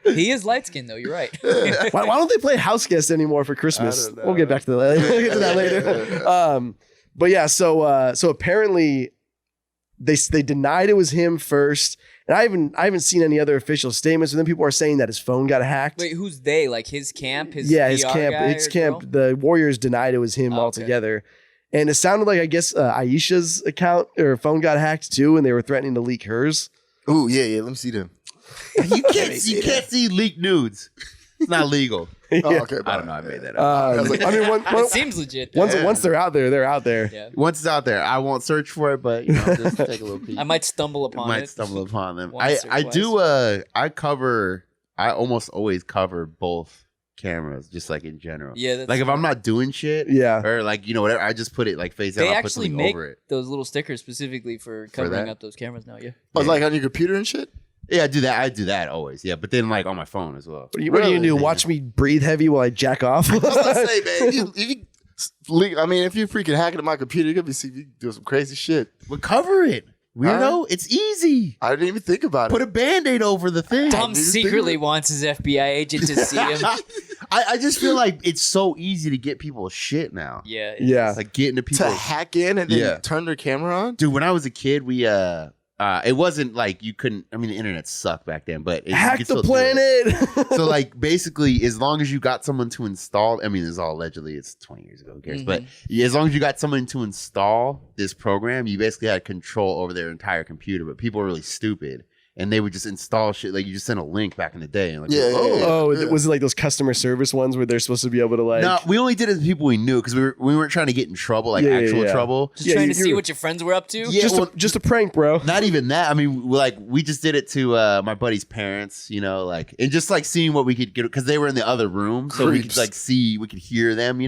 He is light skinned though. You're right. Why don't they play house guest anymore for Christmas? I don't know. We'll get back to that. We'll get to that later. But yeah, so apparently they denied it was him first, and I haven't seen any other official statements. And then people are saying that his phone got hacked. Wait, who's they? Like his camp? His Yeah, his PR camp. guy His or camp. girl? The Warriors denied it was him Oh, okay. altogether. And it sounded like I guess Aisha's account or phone got hacked too, and they were threatening to leak hers. Ooh, yeah. Let me see them. You can't see leaked nudes. It's not legal. Oh, okay. I don't know. I made that up. I mean, It seems legit. once they're out there, they're out there. Yeah. Once it's out there, I won't search for it, but just take a little peek. I might stumble upon might it. stumble upon them. Once or I twice. do. I almost always cover both cameras, just like in general. Yeah, that's like if I'm not doing shit, Yeah. or like whatever, I just put it like face down. They I'll put actually something make over it. those little stickers specifically for covering that? up those cameras now. Yeah. Oh, like on your computer and shit? Yeah, I do that. I do that always. Yeah, but then like on my phone as well. What are you gonna do? Watch me breathe heavy while I jack off? I was about to say, man, if you're freaking hacking at my computer, you're gonna be seeing you do some crazy shit. But cover it, weirdo. It's easy. I didn't even think about Put it. a Band-Aid over the thing. Tom didn't think secretly of it. wants his FBI agent to see him. I just feel like it's so easy to get people's shit now. Yeah. Yeah. Like getting to To people's hack in and then Yeah. turn their camera on? Dude, when I was a kid, we it wasn't like you couldn't. I mean, the internet sucked back then, but you Hack could the still do it. planet. So like basically, as long as you got someone to install, I mean, this is all allegedly. It's 20 years ago, who cares? But yeah, as long as you got someone to install this program, you basically had control over their entire computer. But people were really stupid, and they would just install shit. Like you just sent a link back in the day, and like, Yeah, oh. yeah. Oh, Yeah. was it like those customer service ones where they're supposed to be able to like? No, we only did it to people we knew because we weren't trying to get in trouble, like Yeah, actual yeah. trouble. Just Yeah, trying you- to see you- what your friends were up to. Yeah, just a prank, bro. Not even that. I mean, we just did it to my buddy's parents, like, and just like seeing what we could get because they were in the other room, so we could Creeps. like see, we could hear them,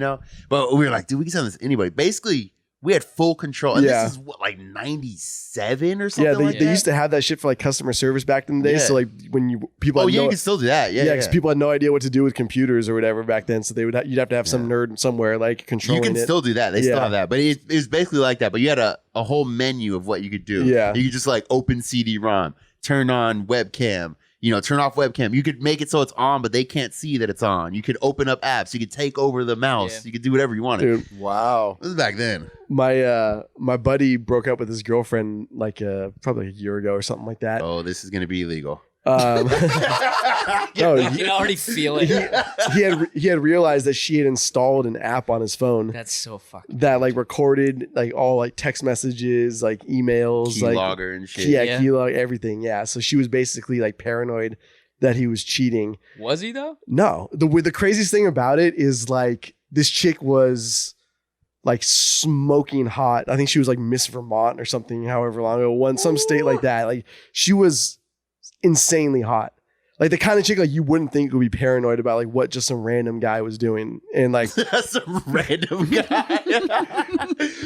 But we were like, dude, we can send this to anybody. Basically, We had full control. And Yeah. this is what, like 97 or something Yeah, like they that? used to have that shit for like customer service back in the day. Yeah. So like when people Oh, had yeah, no, you can still do that. Yeah, because people had no idea what to do with computers or whatever back then. So you'd have to have some nerd somewhere like You controlling can it. still do that. They still Yeah. have that. But it was basically like that. But you had a whole menu of what you could do. Yeah. You could just like open CD-ROM, turn on webcam, turn off webcam. You could make it so it's on, but they can't see that it's on. You could open up apps. You could take over the mouse. Yeah. You could do whatever you wanted. Dude, Wow. This was back then. my buddy broke up with his girlfriend like probably a year ago or something like that. Oh, this is going to be illegal. No, I can already feel it. he had realized that she had installed an app on his phone That's so fucking. that like recorded like all like text messages, like emails, like Keylogger and shit. yeah, Yeah. keylog, everything. Yeah, so she was basically like paranoid that he was cheating. Was he though? No, the craziest thing about it is like this chick was like smoking hot. I think she was like Miss Vermont or something, however long ago, some state like that. Like she was insanely hot. Like the kind of chick like you wouldn't think would be paranoid about like what just some random guy was doing. And like That's some random guy.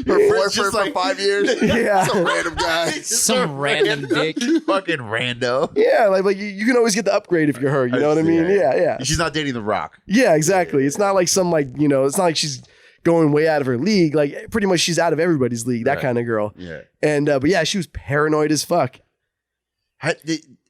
Her boyfriend for 5 years. Yeah. Some random guy. Some random dick. Fucking rando. yeah, like you can always get the upgrade if you're her. You know what I mean? Yeah. She's not dating The Rock. Yeah, exactly. It's not like some like, it's not like she's going way out of her league. Like pretty much she's out of everybody's league, that Right. kind of girl. Yeah. And but yeah, she was paranoid as fuck.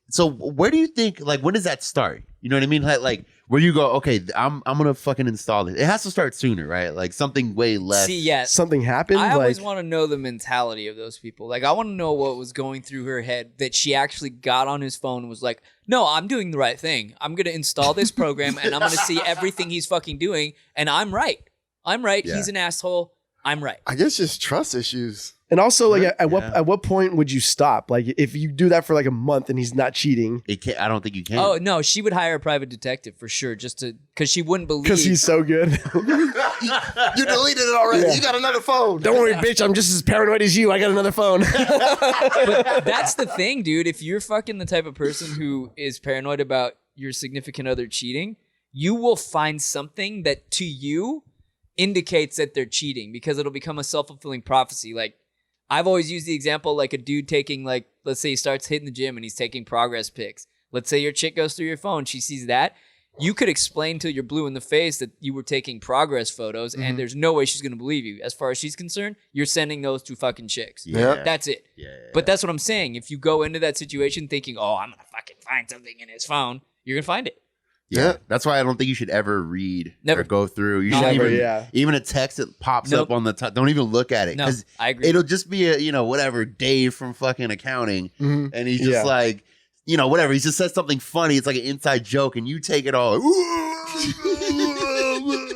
So where do you think, like, when does that start? You know what I mean? Like where you go, okay, I'm gonna fucking install it. It has to start sooner, right? Like something way less. See, yeah. Something happened. I always like, want to know the mentality of those people. Like, I want to know what was going through her head that she actually got on his phone and was like, no, I'm doing the right thing. I'm going to install this program and I'm going to see everything he's fucking doing. And I'm right. I'm right. Yeah. He's an asshole. I'm right. I guess just trust issues. and also like at Yeah. what point would you stop? Like if you do that for like a month and he's not cheating It can't, I don't think you can. Oh, no, she would hire a private detective for sure just to, because she wouldn't believe. because he's so good. You deleted it already. Yeah. You got another phone. Don't worry, bitch. I'm just as paranoid as you. I got another phone. But that's the thing, dude. If you're fucking the type of person who is paranoid about your significant other cheating, you will find something that to you indicates that they're cheating because it'll become a self-fulfilling prophecy. Like, I've always used the example like a dude taking, like, let's say he starts hitting the gym and he's taking progress pics. Let's say your chick goes through your phone. She sees that. You could explain till you're blue in the face that you were taking progress photos and there's no way she's going to believe you. As far as she's concerned, you're sending those to fucking chicks. Yeah. That's it. Yeah. But that's what I'm saying. If you go into that situation thinking, oh, I'm going to fucking find something in his phone, you're going to find it. Yeah. That's why I don't think you should ever read Never. or go through. You should Never, even, yeah. even a text that pops Nope. up on the top. Don't even look at it. No, Because I agree. it'll just be a, whatever, Dave from fucking accounting. Mhm. And he's just Yeah. like, whatever. He just says something funny. It's like an inside joke. And you take it all.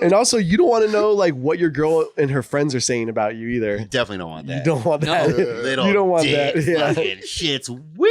And also, you don't want to know like what your girl and her friends are saying about you You either. definitely don't want that. You don't want No. that. Little you don't want dicks, that. Yeah. fucking shit's weak.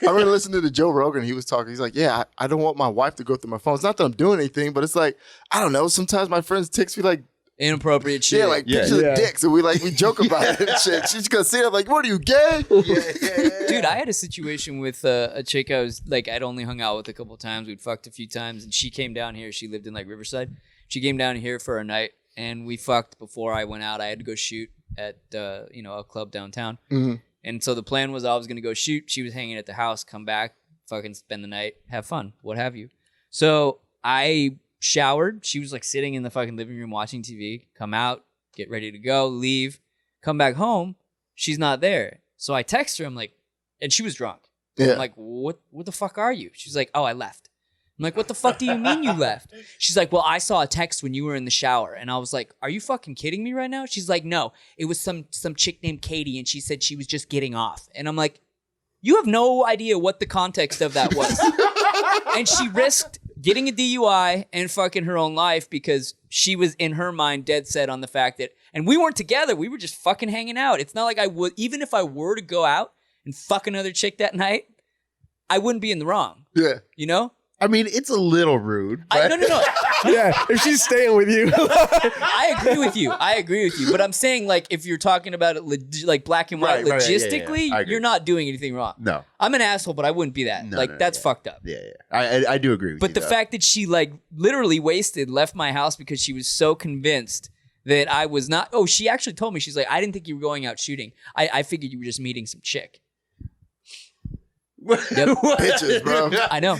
I remember listening to Joe Rogan. He was talking. He's like, yeah, I don't want my wife to go through my phone. It's not that I'm doing anything, but it's like, I don't know. Sometimes my friends text me like, Inappropriate shit. yeah, like Yeah. pictures Yeah. of dicks. And we joke about it and shit. She's going to see it. I'm like, what are you, gay? Dude, I had a situation with a chick I was like, I'd only hung out with a couple times. We'd fucked a few times, and she came down here. She lived in like Riverside. She came down here for a night, and we fucked before I went out. I had to go shoot at a club downtown, Mhm. and so the plan was I was gonna go shoot. She was hanging at the house, come back, fucking spend the night, have fun, what have you. So I showered. She was like sitting in the fucking living room watching TV. Come out, get ready to go, leave, come back home. She's not there. So I text her. I'm like, and she was drunk. Yeah. I'm like, what the fuck are you? She's like, oh, I left. I'm like, what the fuck do you mean you left? She's like, well, I saw a text when you were in the shower. And I was like, are you fucking kidding me right now? She's like, no, it was some chick named Katie, and she said she was just getting off. And I'm like, you have no idea what the context of that was. And she risked getting a DUI and fucking her own life because she was in her mind dead set on the fact that, and we weren't together. We were just fucking hanging out. It's not like I would, even if I were to go out and fuck another chick that night, I wouldn't be in the wrong. Yeah. You know? I mean, it's a little rude. But No. Yeah, if she's staying with you. I agree with you. But I'm saying, like, if you're talking about it like black and white, Right, yeah, logistically, I agree. you're not doing anything wrong. No. I'm an asshole, but I wouldn't be that. No, That's yeah. fucked up. Yeah. I do agree with But you. the though. fact that she like literally left my house because she was so convinced that I was not. Oh, she actually told me, she's like, I didn't think you were going out shooting. I figured you were just meeting some chick. Yep. Bitches, bro. I know.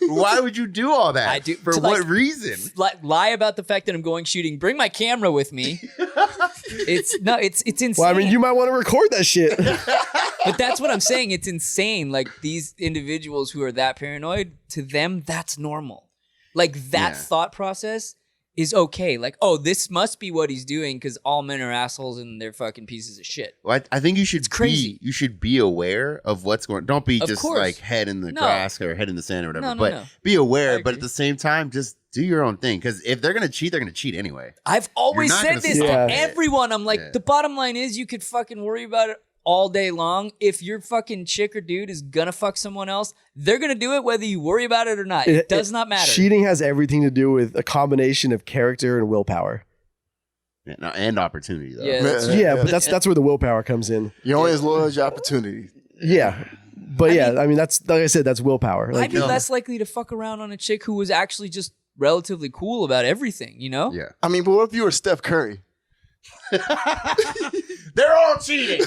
Why would you do all that? I do For to, what like, reason? Lie about the fact that I'm going shooting. Bring my camera with me. It's insane. Well, I mean, you might want to record that shit. But that's what I'm saying. It's insane. Like these individuals who are that paranoid, to them, that's normal. Like that thought process is okay. Like, oh, this must be what he's doing because all men are assholes and they're fucking pieces of shit. Well, I think you should It's crazy. You should be aware of what's going. Don't be Of just course. like head in the No. grass or head in the sand or whatever. No, but no. be I aware. agree. But at the same time, just do your own thing. Because if they're gonna cheat, they're gonna cheat anyway. I've always You're not said gonna this stop to it. everyone. I'm like, Yeah. the bottom line is you could fucking worry about it all day long. If your fucking chick or dude is gonna fuck someone else, they're gonna do it whether you worry about it or not. It does not matter. Cheating has everything to do with a combination of character and willpower. Yeah, no, and opportunity though. Yeah, that's Yeah, but that's where the willpower comes in. You're only as loyal as your opportunity. Yeah. But I mean, that's like I said, that's willpower. I'd Like, be less likely to fuck around on a chick who was actually just relatively cool about everything, you know? Yeah. I mean, but what if you were Steph Curry? They're all cheating.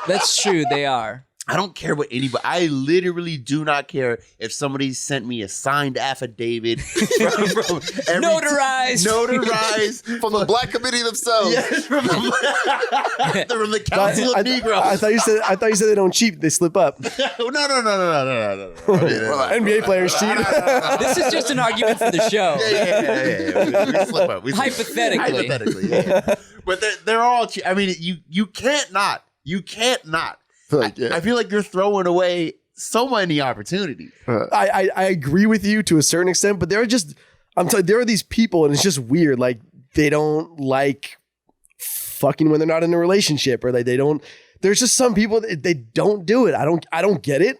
That's true, they are. I don't care what anybody. I literally do not care if somebody sent me a signed affidavit from every notarized From the black committee themselves. Yes, from the Council of Negroes. I thought you said they don't cheat, they slip up. No. NBA players cheat. This is just an argument for the show. Yeah. We slip up. Hypothetically. Yeah. But they're all. I mean, you can't not. You can't not. I feel like you're throwing away so many opportunities. I agree with you to a certain extent, but there are these people, and it's just weird. Like they don't like fucking when they're not in a relationship, or they don't. There's just some people that they don't do it. I don't get it.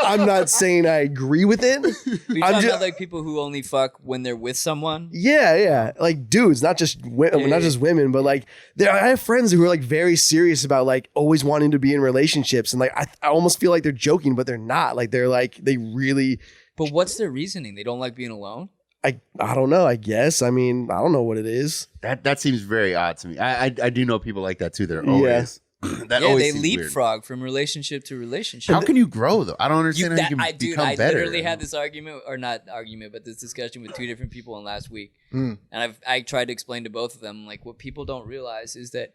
I'm not saying I agree with it. You're talking about like people who only fuck when they're with someone? Yeah. Like dudes, not just women, but like I have friends who are like very serious about like always wanting to be in relationships, and like I almost feel like they're joking, but they're not. Like they're like they really. But what's their reasoning? They don't like being alone? I don't know. I guess. I mean, I don't know what it is. That seems very odd to me. I do know people like that too. They're always They leapfrog from relationship to relationship. How can you grow though? I don't understand how you can become I better. literally had this this discussion with two different people in last week, and I tried to explain to both of them like what people don't realize is that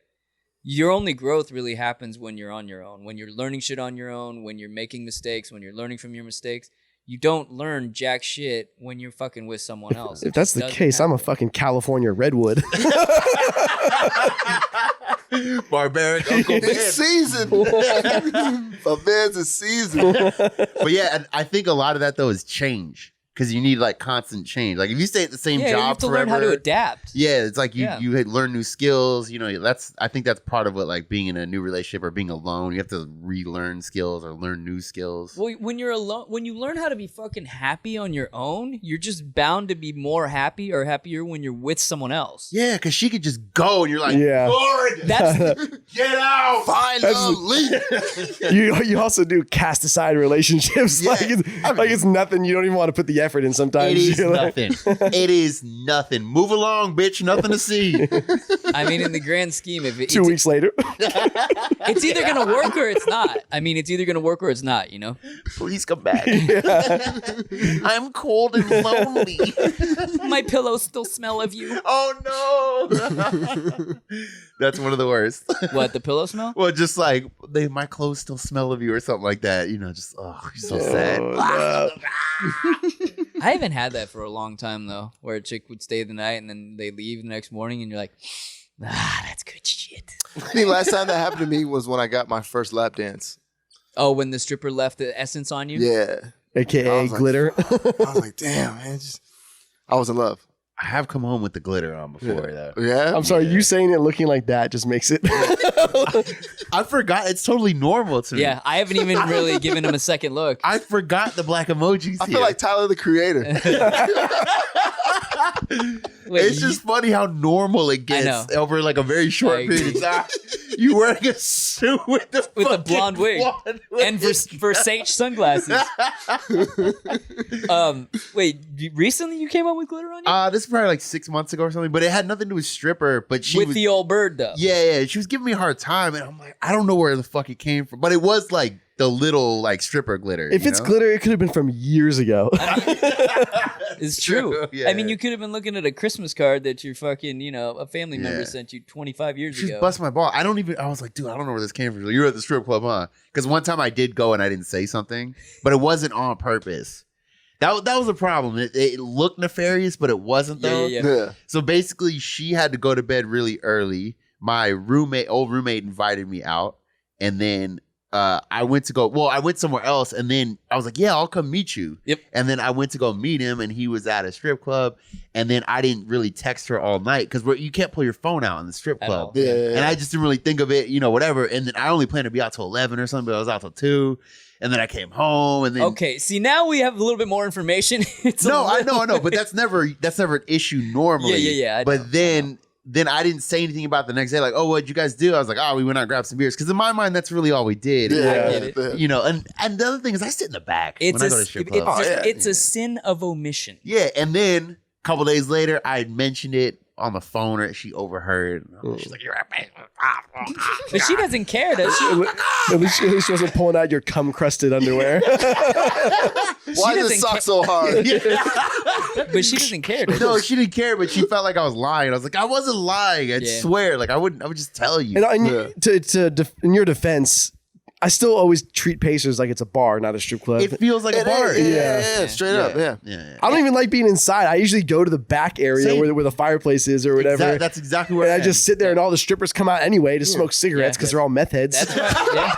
your only growth really happens when you're on your own, when you're learning shit on your own, when you're making mistakes, when you're learning from your mistakes. You don't learn jack shit when you're fucking with someone else. If that's the case, I'm a fucking California redwood. Barbaric Uncle Ben. It's season. My man's a season. But yeah, and I think a lot of that though is change. Because you need like constant change. Like if you stay at the same job you have to forever, learn how to adapt. Yeah, it's like you learn new skills. You know, I think that's part of what like being in a new relationship or being alone. You have to relearn skills or learn new skills. Well, when you're alone, when you learn how to be fucking happy on your own, you're just bound to be more happy or happier when you're with someone else. Yeah, because she could just go and you're like, Yeah. Lord, That's get out. Finally. You also do cast aside relationships. Yeah, Like it's nothing. You don't even want to put the effort in sometimes. It is You're like- nothing. It is nothing. Move along, bitch. Nothing to see. I mean, in the grand scheme, if 2 weeks later. it's either gonna work or it's not. I mean, it's either gonna work or it's not. You know. Please come back. I'm cold and lonely. My pillows still smell of you. Oh no. That's one of the worst. What, the pillow smell? Well, just like my clothes still smell of you or something like that. You know, just you're so sad. no. I haven't had that for a long time though, where a chick would stay the night and then they leave the next morning and you're like, that's good shit. I think last time that happened to me was when I got my first lap dance. Oh, when the stripper left the essence on you? Yeah. I AKA was like, glitter. I was like, damn, man. I was in love. I have come home with the glitter on before though. Yeah. I'm sorry, you saying it looking like that just makes it. I forgot. It's totally normal to me. Yeah, I haven't even really given him a second look. I forgot the black emojis. I feel like Tyler the Creator. Wait, It's just funny how normal it gets know. over like a very I short agree. period of time. You wearing a suit with the fucking blonde wig. And Versace sunglasses. Wait, recently you came up with glitter on you? This is probably like 6 months ago or something, but it had nothing to do with stripper. But she With was, the old bird though. yeah, she was giving me a hard time, and I'm like, I don't know where the fuck it came from, but it was like the little like stripper glitter. If you it's know? glitter, it could have been from years ago. It's true. Yeah. I mean, you could have been looking at a Christmas card that your fucking, a family member Yeah. sent you 25 years She was ago. busting my ball. I was like, dude, I don't know where this came from. You're at the strip club, huh? Because one time I did go and I didn't say something, but it wasn't on purpose. That was a problem. It looked nefarious, but it wasn't though. Yeah. So basically, she had to go to bed really early. My old roommate invited me out, and then I went somewhere else, and then I was like, yeah, I'll come meet you. Yep. And then I went to go meet him, and he was at a strip club, and then I didn't really text her all night because you can't pull your phone out in the strip At club. all. Yeah. And I just didn't really think of it, whatever. And then I only planned to be out till 11 or something, but I was out till 2. And then I came home, and then Okay, see now we have a little bit more information. It's a no, I little- know, but that's never an issue normally. Yeah, I know, But then I didn't say anything about the next day. Like, oh, what'd you guys do? I was like, oh, we went out and grabbed some beers. Because in my mind, that's really all we did. I get it. And the other thing is, I sit in the back It's when I go to strip it's, clubs. it's a sin of omission. Yeah, and then a couple days later, I mentioned it on the phone, or she overheard. She's like, "You're a bitch." But she doesn't care, does she? At least she wasn't pulling out your cum crusted underwear. Why does doesn't it suck ca- so hard? But she doesn't care, does No, she? she didn't care, but she felt like I was lying. I was like, I wasn't lying. I Yeah. swear. Like I would just tell you. In your defense, I still always treat Pacers like it's a bar, not a strip club. It feels like a It bar. is, Yeah. straight up, yeah. Yeah. I don't even like being inside. I usually go to the back area Same. where the fireplace is or whatever. That's exactly where and I am. just sit there and all the strippers come out anyway to smoke cigarettes because they're all meth heads. That's right. Yeah.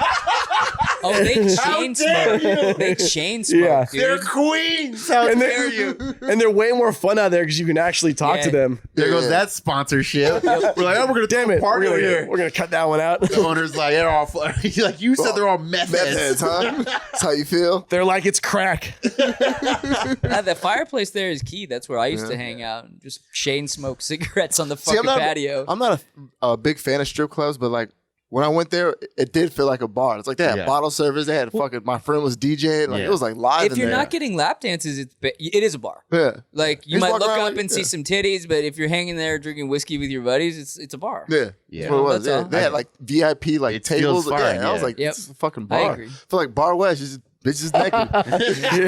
Oh, they chain dare smoke. They chain smoke, Yeah. dude. They're queens. How And dare they're, you? and they're way more fun out there because you can actually talk to Yeah. them. There goes that sponsorship. We're like, oh, we're gonna Damn it, party over here. we're gonna cut that one out. The owner's like, they're all like you said, they're all meth Meth heads. heads, huh? That's how you feel? They're like it's crack. The fireplace there is key. That's where I used to hang out and just chain smoke cigarettes on the fucking patio. I'm not a big fan of strip clubs, but like when I went there, it did feel like a bar. It's like they had Yeah. bottle service. They had my friend was DJing. Like Yeah. it was like live. If you're in there. not getting lap dances, it is a bar. yeah, Like you Just might walk look around up like- and see yeah. some titties, but if you're hanging there drinking whiskey with your buddies, it's a bar. yeah, Yeah. That's what it was. That's Yeah. all. They had like VIP like It feels tables. fine, Yeah, and I was yeah. like, Yep. this is a fucking I bar. agree. feel like Bar West is bitches naked.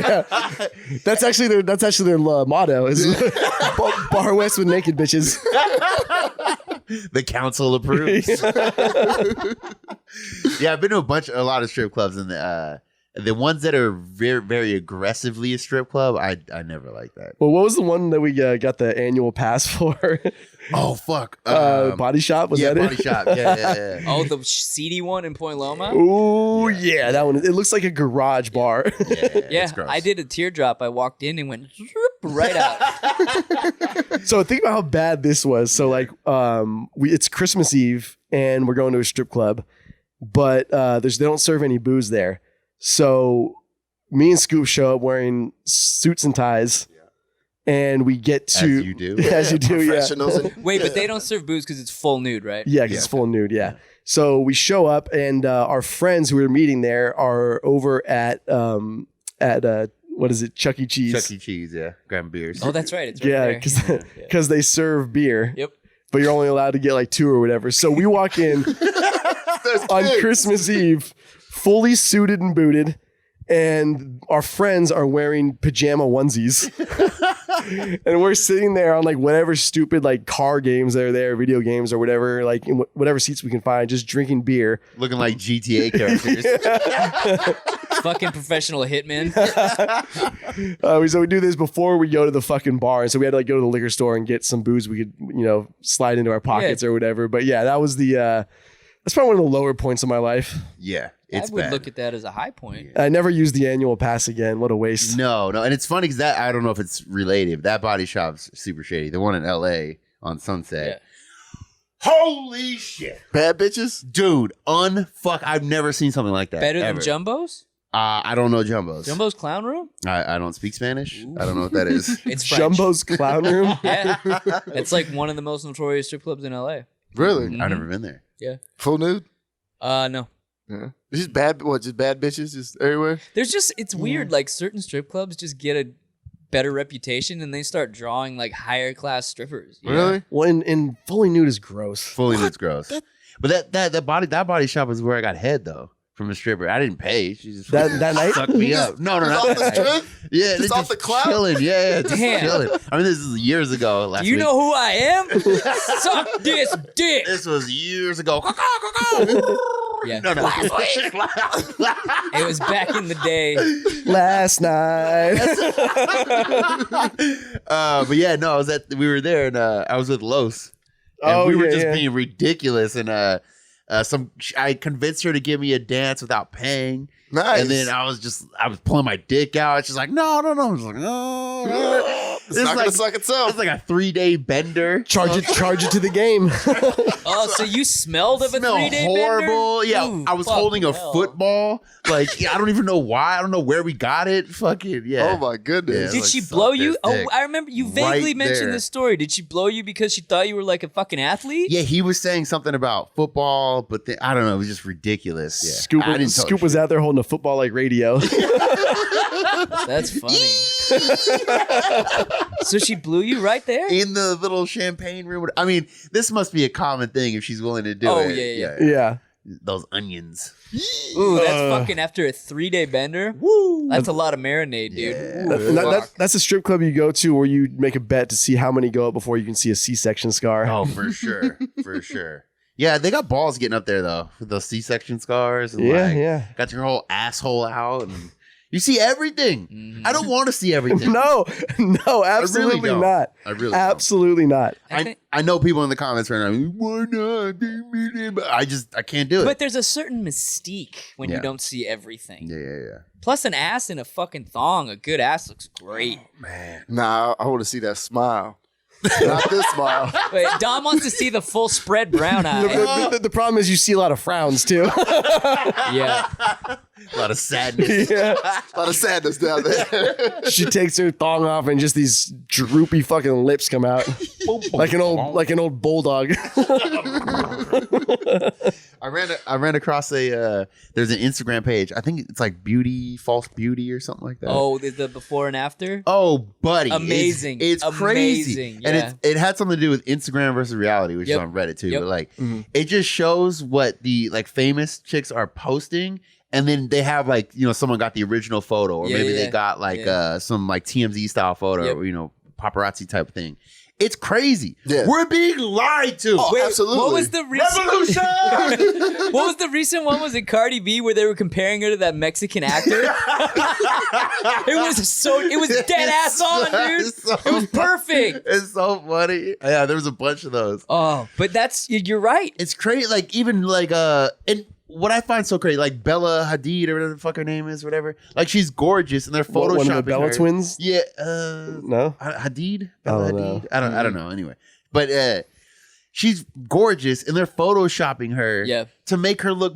Yeah, that's actually their motto is Bar West with naked bitches. The council approves. Yeah, I've been to a lot of strip clubs, and the ones that are very, very aggressively a strip club, I never like that. Well, what was the one that we got the annual pass for? Oh fuck, Body Shop, was yeah, that body it? shop. Yeah. Oh, the seedy one in Point Loma? Ooh, yeah, that one. It looks like a garage bar. Yeah, it's gross. I did a teardrop. I walked in and went zoop, right out. So think about how bad this was. So like, it's Christmas Eve and we're going to a strip club, but they don't serve any booze there. So me and Scoop show up wearing suits and ties, and we get to As you do. as you do, yeah, Professionals and- Wait, but they don't serve booze because it's full nude, right? yeah, because it's full nude, yeah. So we show up, and our friends who were meeting there are over at what is it, Chuck E. Cheese? Chuck E. Cheese, yeah, grabbing beers. Oh, that's right. It's right Yeah, there. because they serve beer. Yep. But you're only allowed to get like 2 or whatever. So we walk in on pigs. Christmas Eve, fully suited and booted, and our friends are wearing pajama onesies. And we're sitting there on like whatever stupid like car games that are there, video games or whatever, like in whatever seats we can find, just drinking beer. Looking like GTA characters. Fucking professional hitman. So we do this before we go to the fucking bar. And so we had to like go to the liquor store and get some booze we could, slide into our pockets or whatever. But yeah, that was that's probably one of the lower points of my life. Yeah, I it's would bad. look at that as a high point. I never used the annual pass again. What a waste. No, and it's funny because that I don't know if it's related. That body shop's super shady. The one in LA on Sunset. Holy shit, Bad bitches. dude! I've never seen something like that. Better ever. than Jumbo's? I don't know Jumbo's. Jumbo's Clown Room? I don't speak Spanish. I don't know what that is. It's French. Jumbo's Clown Room. Yeah. It's like one of the most notorious strip clubs in LA. Really? Mhm. I've never been there. Yeah. Full nude? No. Yeah. It's just bad. What? Just bad bitches just everywhere. There's just, it's weird. Like certain strip clubs just get a better reputation and they start drawing like higher class strippers. you know? Really? Well, in fully nude is gross. Fully nude's gross. But that body shop is where I got head though from the stripper. I didn't pay. She just That night? sucked me up. No, Just not off the that night. strip? Yeah, Just they off the clout? chilling. Yeah, just Damn. chilling. I mean, this is years ago. Last Do you week. know who I am? Suck this dick. This was years ago. Yeah. No, last week. It was back in the day. Last night. But yeah, no, we were there and I was with Los. And we were just being ridiculous and I convinced her to give me a dance without paying. Nice. And then I was pulling my dick out. She's like, no. I was like, no. It's not gonna suck itself. It's like a 3-day bender. charge it to the game. Oh, so you smelled of a Smell 3-day horrible. bender? Yeah, Ooh, I was fucking holding a hell. football. Like, I don't even know why. I don't know where we got it. Fucking yeah. Oh my goodness. Yeah. Did she Like, blow suck you? this Oh, dick. I remember you vaguely Right mentioned there. this story. Did she blow you because she thought you were like a fucking athlete? Yeah, he was saying something about football, but I don't know. It was just ridiculous. Yeah. Scoop, I didn't tell Scoop the was truth. out there holding a football like radio. That's funny. So she blew you right there? in the little champagne room. I mean, this must be a common thing if she's willing to do Oh, it. yeah. Yeah. Those onions. Ooh, that's fucking after a 3-day bender. Woo. That's a lot of marinade, dude. Yeah. That's a strip club you go to where you make a bet to see how many go up before you can see a C-section scar. Oh, for sure. For sure. Yeah, they got balls getting up there, though, with those C-section scars. And Yeah, like, yeah. got your whole asshole out. And you see everything. Mhm. I don't want to see everything. No, absolutely don't. not. I really don't. Absolutely not. I think- I know people in the comments right now. Why not? But I can't do it. But there's a certain mystique when you Yeah. don't see everything. yeah. Plus, an ass in a fucking thong, a good ass looks great. Man. Nah, I want to see that smile. Not this smile. Wait, Dom wants to see the full spread brown eye. The problem is you see a lot of frowns too. Yeah. A lot of sadness. Yeah. A lot of sadness down there. She takes her thong off and just these droopy fucking lips come out. like an old bulldog. I ran across there's an Instagram page. I think it's like false beauty or something like that. Oh, the before and after? Oh, buddy. Amazing. It's crazy. Amazing, And yeah. it had something to do with Instagram versus reality, which Yep. is on Reddit too. Yep. But like it just shows what the like famous chicks are posting. And then they have like, someone got the original photo, or Yeah, maybe yeah, they got like yeah. some like TMZ style photo, Yep. or paparazzi type of thing. It's crazy. Yeah. We're being lied to. Oh, absolutely. What was the recent? Revolution! What was the recent one? Was it Cardi B where they were comparing her to that Mexican actor? It was dead ass on, dude. It was perfect. It's so funny. Yeah, there was a bunch of those. Oh, but you're right. It's crazy. Like even like and what I find so crazy, like Bella Hadid or whatever the fuck her name is, whatever. Like she's gorgeous, and they're photoshopping One of the Bella her. twins? Yeah. No? Hadid. Bella Oh, no. Hadid. I don't know. Anyway, but she's gorgeous, and they're photoshopping her. Yeah. To make her look.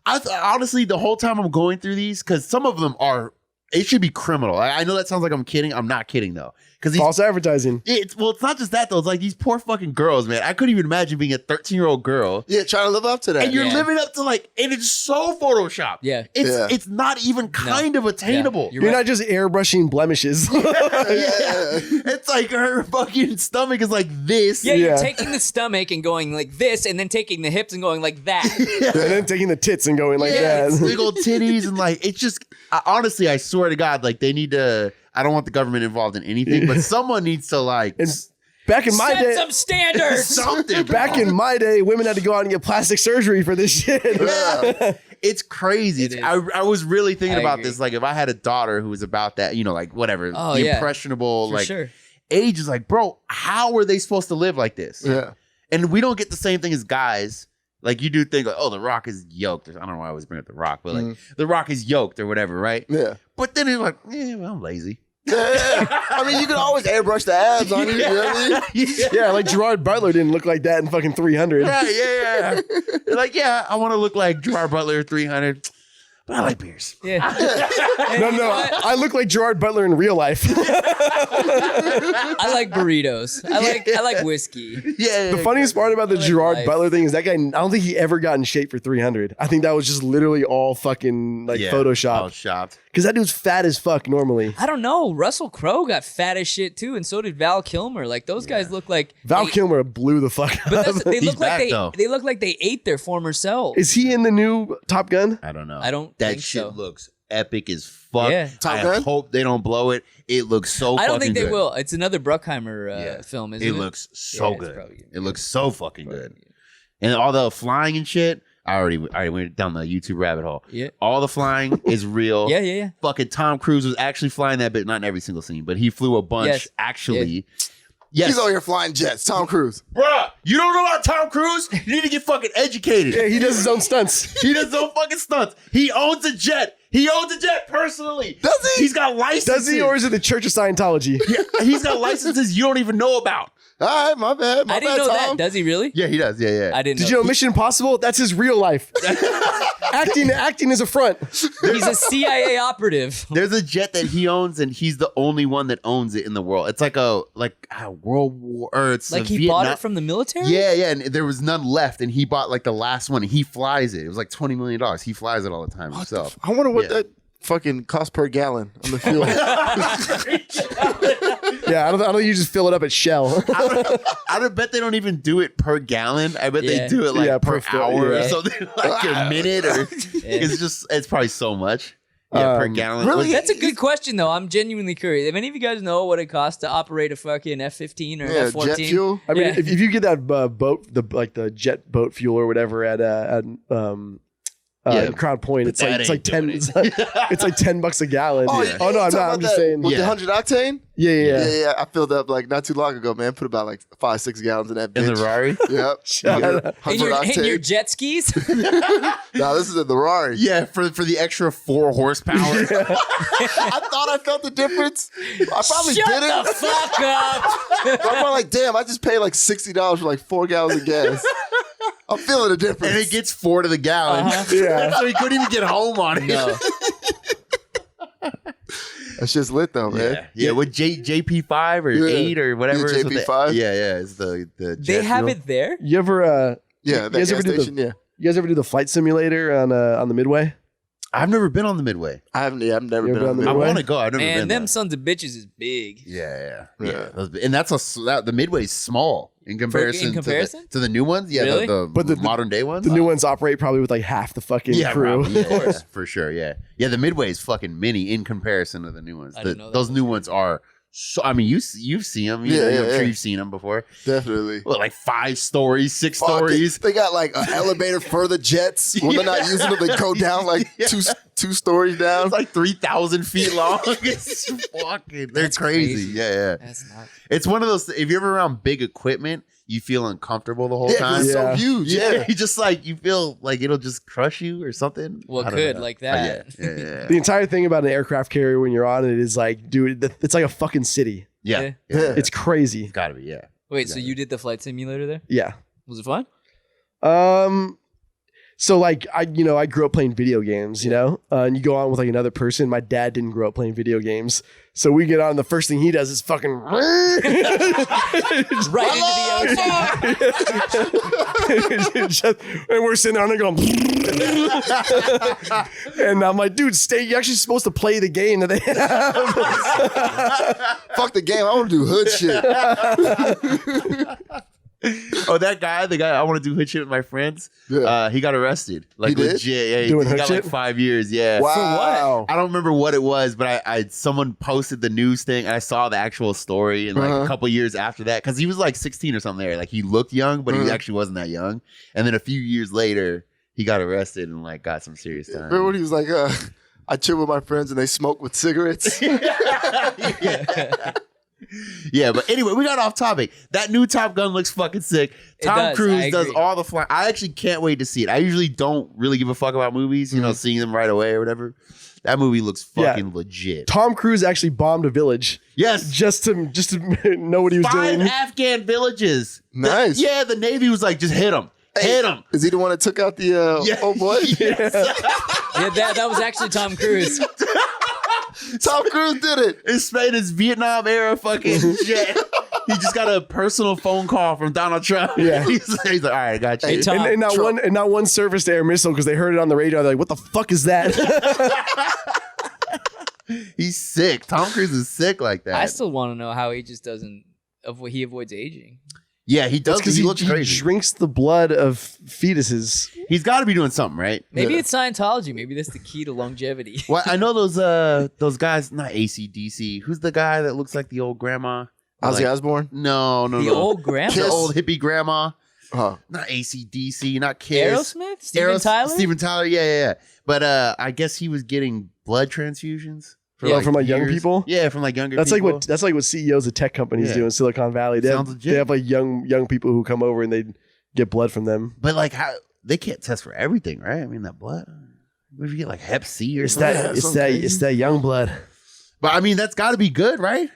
Honestly, the whole time I'm going through these, because some of them are. It should be criminal. I know that sounds like I'm kidding. I'm not kidding though. Because False advertising. it's not just that though. It's like these poor fucking girls, man. I couldn't even imagine being a 13-year-old girl. Yeah, trying to live up to that. And you're Yeah. living up to and it's so photoshopped. Yeah. It's not even kind of attainable. You're You're right. not just airbrushing blemishes. Yeah. It's like her fucking stomach is like this. Yeah, you're Yeah. taking the stomach and going like this, and then taking the hips and going like that. And then taking the tits and going like It's that. big old titties and it's just honestly, I swear to God, they need to. I don't want the government involved in anything, but someone needs to And back in my Set day, some standards. something. back in my day, women had to go out and get plastic surgery for this shit. Yeah. It's crazy. It is. I was really thinking I about agree. this. Like, if I had a daughter who was about that, whatever, Oh, the yeah. impressionable, For sure. age is bro, how are they supposed to live like this? Yeah. And we don't get the same thing as guys. Like, you do think, The Rock is yoked. I don't know why I always bring up The Rock, but The Rock is yoked or whatever, right? Yeah. But then it's well, I'm lazy. Yeah. I mean, you can always airbrush the abs on you. You know what I mean? Yeah, like Gerard Butler didn't look like that in fucking 300. Right, yeah. They're I want to look like Gerard Butler 300. but I like beers. Yeah. No. I look like Gerard Butler in real life. I like burritos. I like whiskey. Yeah. The funniest part about the I like Gerard life. Butler thing is that guy, I don't think he ever got in shape for 300. I think that was just literally all fucking like All Photoshop. shopped. Because that dude's fat as fuck normally. I don't know. Russell Crowe got fat as shit too, and so did Val Kilmer. Like those guys look like Val they- Kilmer blew the fuck But up. they He's look like back, though. they look like they ate their former selves. Is he in the new Top Gun? I don't know. I don't That think shit so. looks epic as fuck. Yeah. Top I Gun? hope they don't blow it. It looks so I fucking don't think they good. will. It's another Bruckheimer Yeah. film, isn't it? It looks so Yeah, it's good. probably gonna It be looks so fucking good. And all the flying and shit, I already went down the YouTube rabbit hole. Yeah. All the flying is real. Yeah. Fucking Tom Cruise was actually flying that bit, not in every single scene, but he flew a bunch Yes. actually. Yes. He's over here flying jets. Tom Cruise. Bruh, you don't know about Tom Cruise? You need to get fucking educated. Yeah, he does his own stunts. He does his own fucking stunts. He owns a jet. He owns a jet personally. Does he? He's got licenses. Does he, or is it the Church of Scientology? Yeah, he's got licenses you don't even know about. All right, my bad. My I didn't bad, know Tom. that. Does he really? Yeah, he does. Yeah. I didn't Did know. you know Mission Impossible? That's his real life. acting is a front. He's a CIA operative. There's a jet that he owns, and he's the only one that owns it in the world. It's like a World War, or it's Like a he Vietnam. bought it from the military? Yeah, and there was none left, and he bought like the last one. And he flies it. It was like $20 million. He flies it all the time himself. I wonder what Yeah. that fucking cost per gallon on the fuel. Yeah, I don't think you just fill it up at Shell. I bet they don't even do it per gallon. I bet Yeah. they do it like Yeah, per per fill, hour or yeah. something, like a minute, or it's probably so much. Yeah, per gallon. really? That's a good question, though. I'm genuinely curious. If any of you guys know what it costs to operate a fucking F-15 or an Yeah, F-14, jet fuel. I mean, Yeah. if you get that boat, the jet boat fuel or whatever at Yeah, Crown Point, it's that like ain't doing 10. It's like $10 a gallon. Oh, Yeah. Oh no, I'm not. I'm just saying. With Yeah. the 100 octane? Yeah. Yeah. I filled up like not too long ago, man. Put about like 5-6 gallons in that bitch. in the Rari. Yep. Shut up. 100 in your octane. jet skis? No, this is in the Rari. Yeah, for the extra 4 horsepower. I thought I felt the difference. I probably Shut didn't. the fuck up! But I'm probably like, damn, I just paid like $60 for like 4 gallons of gas. I'm feeling the difference. And it gets 4 to the gallon. Yeah. So he couldn't even get home on it. No. That shit's lit though, man. Yeah, with JP5 or Yeah. 8 or whatever. Yeah, is what JP5. Yeah, it's the They jet have fuel. it there? You ever Yeah, You that guys gas ever do the- station, yeah. you guys ever do the flight simulator on the Midway? I've never been on the Midway. I've never You been ever on been on the the I Midway? want to go. I've never Man, been them there. sons of bitches is big. Yeah. Yeah. And that's the Midway's small in comparison, comparison? to the new ones. Yeah, Really? but the modern day ones. The new ones operate probably with like half the fucking yeah, crew. probably, yeah, for sure. Yeah, the Midway is fucking mini in comparison to the new ones. I didn't know that. Those new ones are. So, I mean, you've seen them. Yeah, I'm yeah. sure you've seen them before. Definitely. What, like 5 stories, 6 Fuck, stories. They got like an elevator for the jets. When they're not using them, they go down like Yeah. two stories down. It's like 3,000 feet long. It's fucking. They're That's crazy. crazy. Yeah. That's not. It's one of those. If you're ever around big equipment, you feel uncomfortable the whole Yeah, 'cause time. it's so Yeah. huge. Yeah. You just like you feel like it'll just crush you or something. Well, I don't could know. like that. Yeah. The entire thing about an aircraft carrier when you're on it is like, dude, it's like a fucking city. Yeah. Yeah. It's crazy. It's gotta be. Yeah. Wait, so you did the flight simulator there? Yeah. Was it fun? So like I grew up playing video games, and you go on with like another person. My dad didn't grow up playing video games, so we get on. The first thing he does is fucking Right into the ocean. and we're sitting there and going, and I'm like, dude, stay. You're actually supposed to play the game that they have. Fuck the game. I want to do hood shit. Oh, that guy, the guy I want to do hood shit with my friends. Yeah. He got arrested. Like He did? legit. Yeah, Doing he hood got shit? like 5 years. Yeah. Wow. I don't remember what it was, but I someone posted the news thing and I saw the actual story and like a couple years after that because he was like 16 or something there. Like he looked young, but he actually wasn't that young. And then a few years later, he got arrested and like got some serious time. Remember when he was like, I chill with my friends and they smoke with cigarettes? Yeah, but anyway, we got off topic. That new Top Gun looks fucking sick. It Tom does, I Cruise does agree. all the flying. I actually can't wait to see it. I usually don't really give a fuck about movies, seeing them right away or whatever. That movie looks fucking legit. Tom Cruise actually bombed a village Yes. just to know what he was 5 doing. Afghan villages. Nice. The Navy was like, just hit them. Hit them. Is he the one that took out the old boy? Yes. Yeah, that was actually Tom Cruise. Tom Cruise did it. It's made his Vietnam era fucking jet. He just got a personal phone call from Donald Trump. Yeah. he's like, all right, I got you. Hey, Tom, And not one surface to air missile because they heard it on the radio. They're like, what the fuck is that? He's sick. Tom Cruise is sick like that. I still want to know how he just doesn't. He avoids aging. Yeah, he does because he looks crazy. drinks the blood of fetuses. He's got to be doing something, right? Maybe it's Scientology. Maybe that's the key to longevity. Well, I know those guys. Not AC/DC. Who's the guy that looks like the old grandma? Ozzy Like- Osbourne. No. The old grandma. The old hippie grandma. Oh, Not AC/DC. Not Kiss. Aerosmith? Steven Tyler? Steven Tyler. Yeah. But I guess he was getting blood transfusions. Yeah, from like young years. people. Yeah, from like younger That's people. like what CEOs of tech companies Yeah. do in Silicon Valley. They Sounds have, legit. they have like young people who come over and they get blood from them. But like, how they can't test for everything, right? I mean, that blood. What if you get like Hep C or It's something? it's that young blood. But I mean, that's got to be good, right?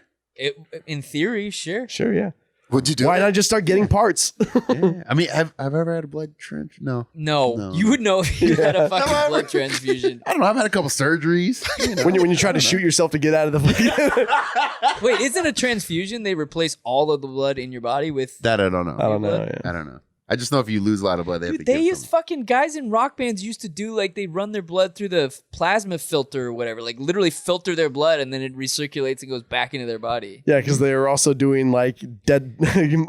In theory, sure. Sure, yeah. would you do? Why it? not just start getting parts? Yeah. I mean, have I ever had a blood trench? No. No, you would know if you had a fucking Never. blood transfusion. I don't know. I've had a couple surgeries. You know. when you try to shoot yourself to get out of the. Wait, isn't a transfusion they replace all of the blood in your body with? That I don't know. I don't know. blood? Yeah. I don't know. I just know if you lose a lot of blood, they have to Dude, they give used some. fucking guys in rock bands used to do like they run their blood through the plasma filter or whatever, like literally filter their blood and then it recirculates and goes back into their body. Yeah, because they were also doing like dead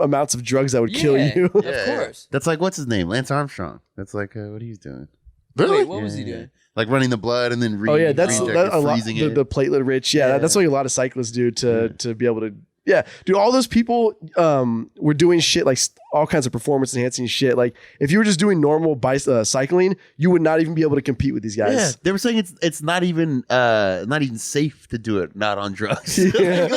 amounts of drugs that would kill you. Of course. That's like, what's his name? Lance Armstrong. That's like what he's doing. Wait, what was he Yeah. doing? Like running the blood and then Oh yeah, that's reinjecting, a lot. freezing The, it. the platelet rich. Yeah, Yeah. that's what a lot of cyclists do to be able to. Yeah, dude, all those people were doing shit like all kinds of performance enhancing shit. Like if you were just doing normal cycling, you would not even be able to compete with these guys. Yeah, they were saying it's not even safe to do it not on drugs. Yeah.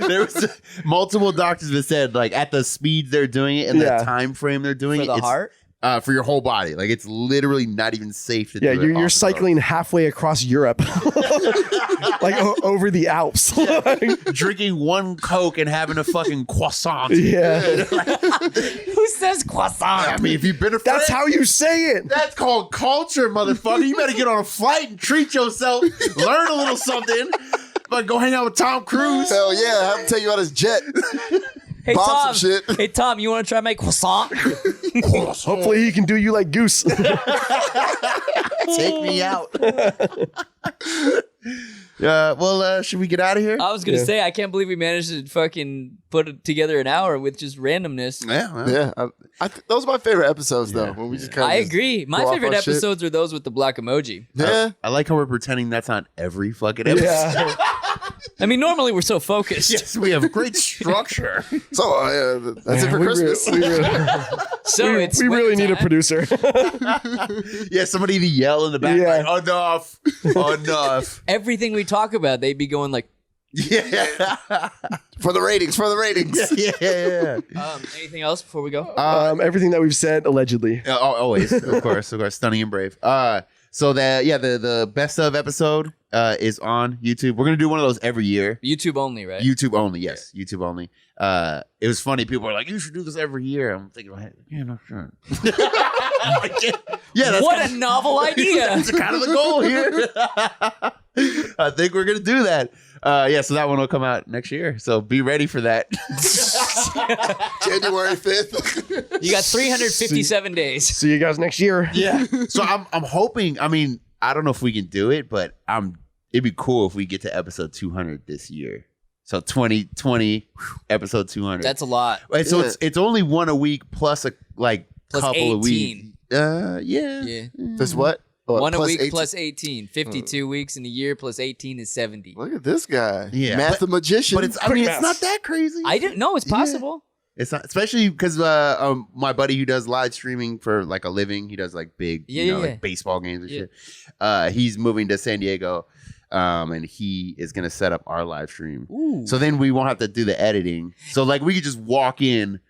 There was multiple doctors that said like at the speed they're doing it and Yeah. the time frame they're doing For it, the it's, heart? for your whole body. Like it's literally not even safe to Yeah, do it. you're off cycling halfway across Europe, like over the Alps. drugs. Drinking one Coke and having a fucking croissant. Yeah, Who says croissant? I mean, if you've been a that's how you say it. That's called culture, motherfucker. You better get on a flight and treat yourself. Learn a little something. But go hang out with Tom Cruise. Hell yeah! Have him take you on his jet. Hey Bomb Tom, some shit. hey Tom, you want to try my croissant? Hopefully, he can do you like Goose. Take me out. Should we get out of here? I was gonna Yeah. say I can't believe we managed to fucking put together an hour with just randomness. Yeah. well. Yeah, those are my favorite episodes though. When we just kind of. I agree. My go off favorite on shit. episodes are those with the black emoji. Yeah, I like how we're pretending that's on every fucking episode. Yeah, I mean, normally we're so focused. Yes, we have great structure. so that's it for we Christmas. So it's we really need a wintertime. producer. Yeah, somebody to yell in the back Yeah. like, enough. Everything we talk about, they'd be going like, Yeah. for the ratings. Yeah. anything else before we go? Everything that we've said allegedly. Always, of course, stunning and brave. So the best of episode is on YouTube. We're gonna do one of those every year. YouTube only, right? YouTube only, yes. YouTube only. It was funny. People were like, "You should do this every year." I'm thinking, yeah, no, sure. Yeah, that's What a novel idea. That's kind of the goal here. I think we're gonna do that. So that one will come out next year. So be ready for that. January 5th. You got 357 days. See you guys next year. Yeah. So I'm hoping. I mean, I don't know if we can do it, but it'd be cool if we get to episode 200 this year. So 2020 episode 200. That's a lot. Right, so Yeah. it's only one a week plus a Plus couple of 18. weeks. Yeah. Yeah. This what? One a plus week 18? plus 18. 52 weeks in a year plus 18 is 70. Look at this guy. Yeah, Mathematician. But it's math. not that crazy. I didn't know it's possible. It's not, especially because my buddy who does live streaming for like a living, he does like big, Yeah. like baseball games and shit. He's moving to San Diego, and he is gonna set up our live stream. Ooh. So then we won't have to do the editing. So like we could just walk in,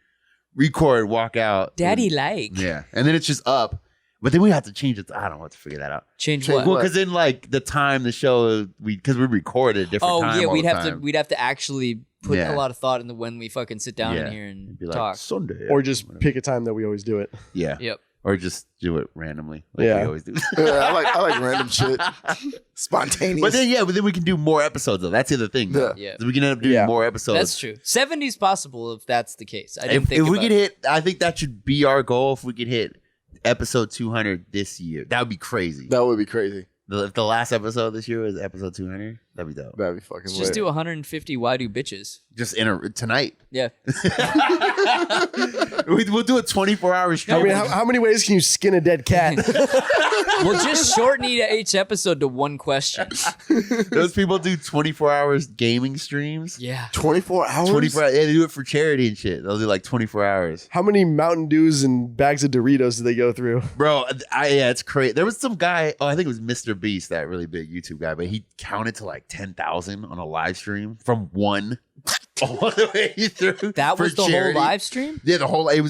record, walk out. Daddy and, like. yeah, and then it's just up. But then we have to change it. I don't know what to figure that out. Change Change what? Well, because then like the time the show because we record at a different Oh time. yeah, all we'd the have time. to actually put Yeah. a lot of thought into when we fucking sit down in here and It'd be like talk. Sunday, Or just whatever. pick a time that we always do it. Yeah. Yep. Or just do it randomly, like Yeah. we always do. Yeah, I like random shit. Spontaneous. But then we can do more episodes though. That's the other thing. Though. Yeah. So we can end up doing Yeah. more episodes. That's true. 70's possible if that's the case. I didn't think If we about could it. hit, I think that should be our goal. If we could hit episode 200 this year, that would be crazy. That would be crazy. If the last episode this year was episode 200, that'd be dope. That'd be fucking Let's lit. just do 150 Why Do Bitches. Just tonight. Yeah. We'll do a 24-hour stream. I mean, how many ways can you skin a dead cat? We'll just shorten each episode to one question. Those people do 24 hours gaming streams. Yeah. 24 hours? 24 hours. Yeah, they do it for charity and shit. They'll do like 24 hours. How many Mountain Dews and bags of Doritos do they go through? Bro, yeah, it's crazy. There was some guy, I think it was Mr. Beast, that really big YouTube guy, but he counted to like 10,000 on a live stream from one all the way through. That for was the charity. whole live stream? Yeah,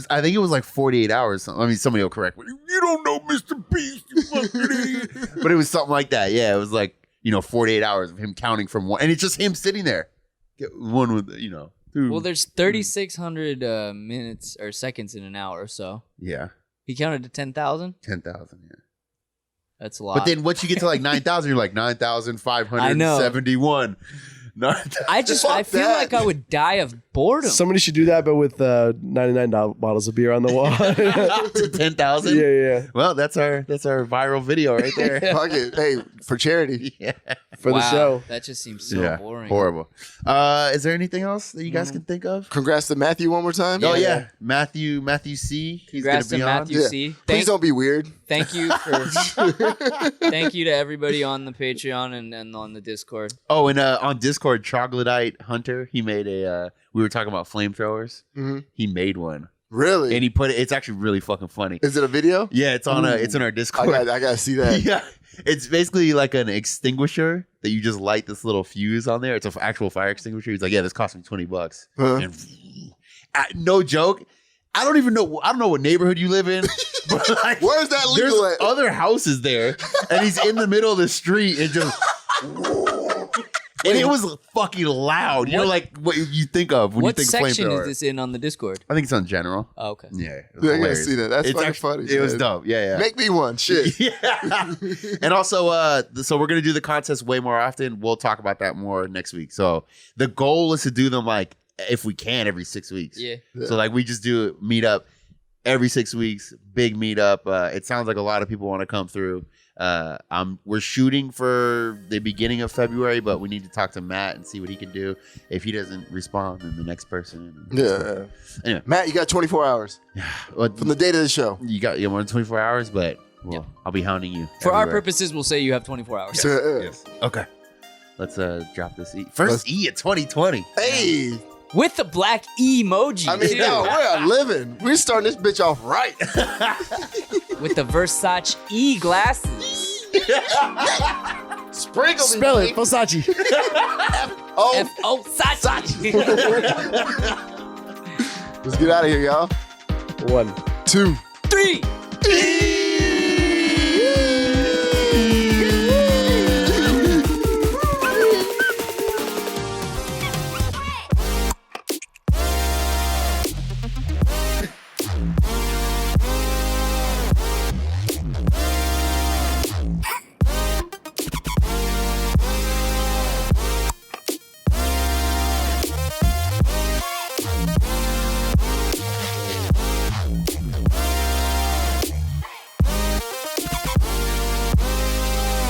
I think it was like 48 hours. I mean, somebody will correct me. You don't know Mr. Beast, you fucking idiot. But it was something like that. Yeah, it was like, 48 hours of him counting from one. And it's just him sitting there. One with, two. Well, there's 3,600 minutes or seconds in an hour, so Yeah, he counted to 10,000. 10,000, yeah. That's a lot. But then once you get to like 9,000, you're like 9,571. I feel like I would die of boredom. Somebody should do that, but with $99 bottles of beer on the wall. to 10,000. Yeah. Well, that's our viral video right there. Fuck it. Hey, for charity. Yeah. For the show. That just seems so boring. Horrible. Is there anything else that you guys can think of? Congrats to Matthew one more time. Oh yeah, Matthew C. He's Congrats to gonna be on. Matthew C. Please don't be weird. Thank you to everybody on the Patreon and on the Discord. Oh, and on Discord, Troglodyte Hunter, he made a. We were talking about flamethrowers. Mhm. He made one, Really? and he put it. It's actually really fucking funny. Is it a video? Yeah, it's on. It's in our Discord. I gotta see that. Yeah, it's basically like an extinguisher that you just light this little fuse on there. It's an actual fire extinguisher. He's like, yeah, this cost me $20. Huh. And no joke, I don't know what neighborhood you live in, but like, Where's that there's legal at? other houses there, and he's in the middle of the street and just. And it was fucking loud. You know, like what you think of when you What think section flamethrower. is this in on the Discord? I think it's on general. Oh, okay. Yeah, it was Yeah, I gotta hilarious. see that. That's It's fucking actually- funny. It was shit. dope. Yeah. Make me one. Shit. Yeah. And also, so we're gonna do the contest way more often. We'll talk about that more next week. So the goal is to do them like if we can every 6 weeks. Yeah. So like we just do a meetup every 6 weeks, big meetup. It sounds like a lot of people want to come through. We're shooting for the beginning of February, but we need to talk to Matt and see what he can do. If he doesn't respond, then the next person. Yeah. Anyway, Matt, you got 24 hours well, from the date of the show. you got more than 24 hours, but I'll be hounding you. For our everywhere. purposes, we'll say you have 24 hours. Yes. Okay. Let's drop this E. First E at 2020. Hey, With the black emoji, I mean, too. no, we're living. We're starting this bitch off right. With the Versace E glasses. Sprinkle me, Spell it, baby. Versace. Oh, F-O Sachi. let's get out of here, y'all. 1, 2, 3.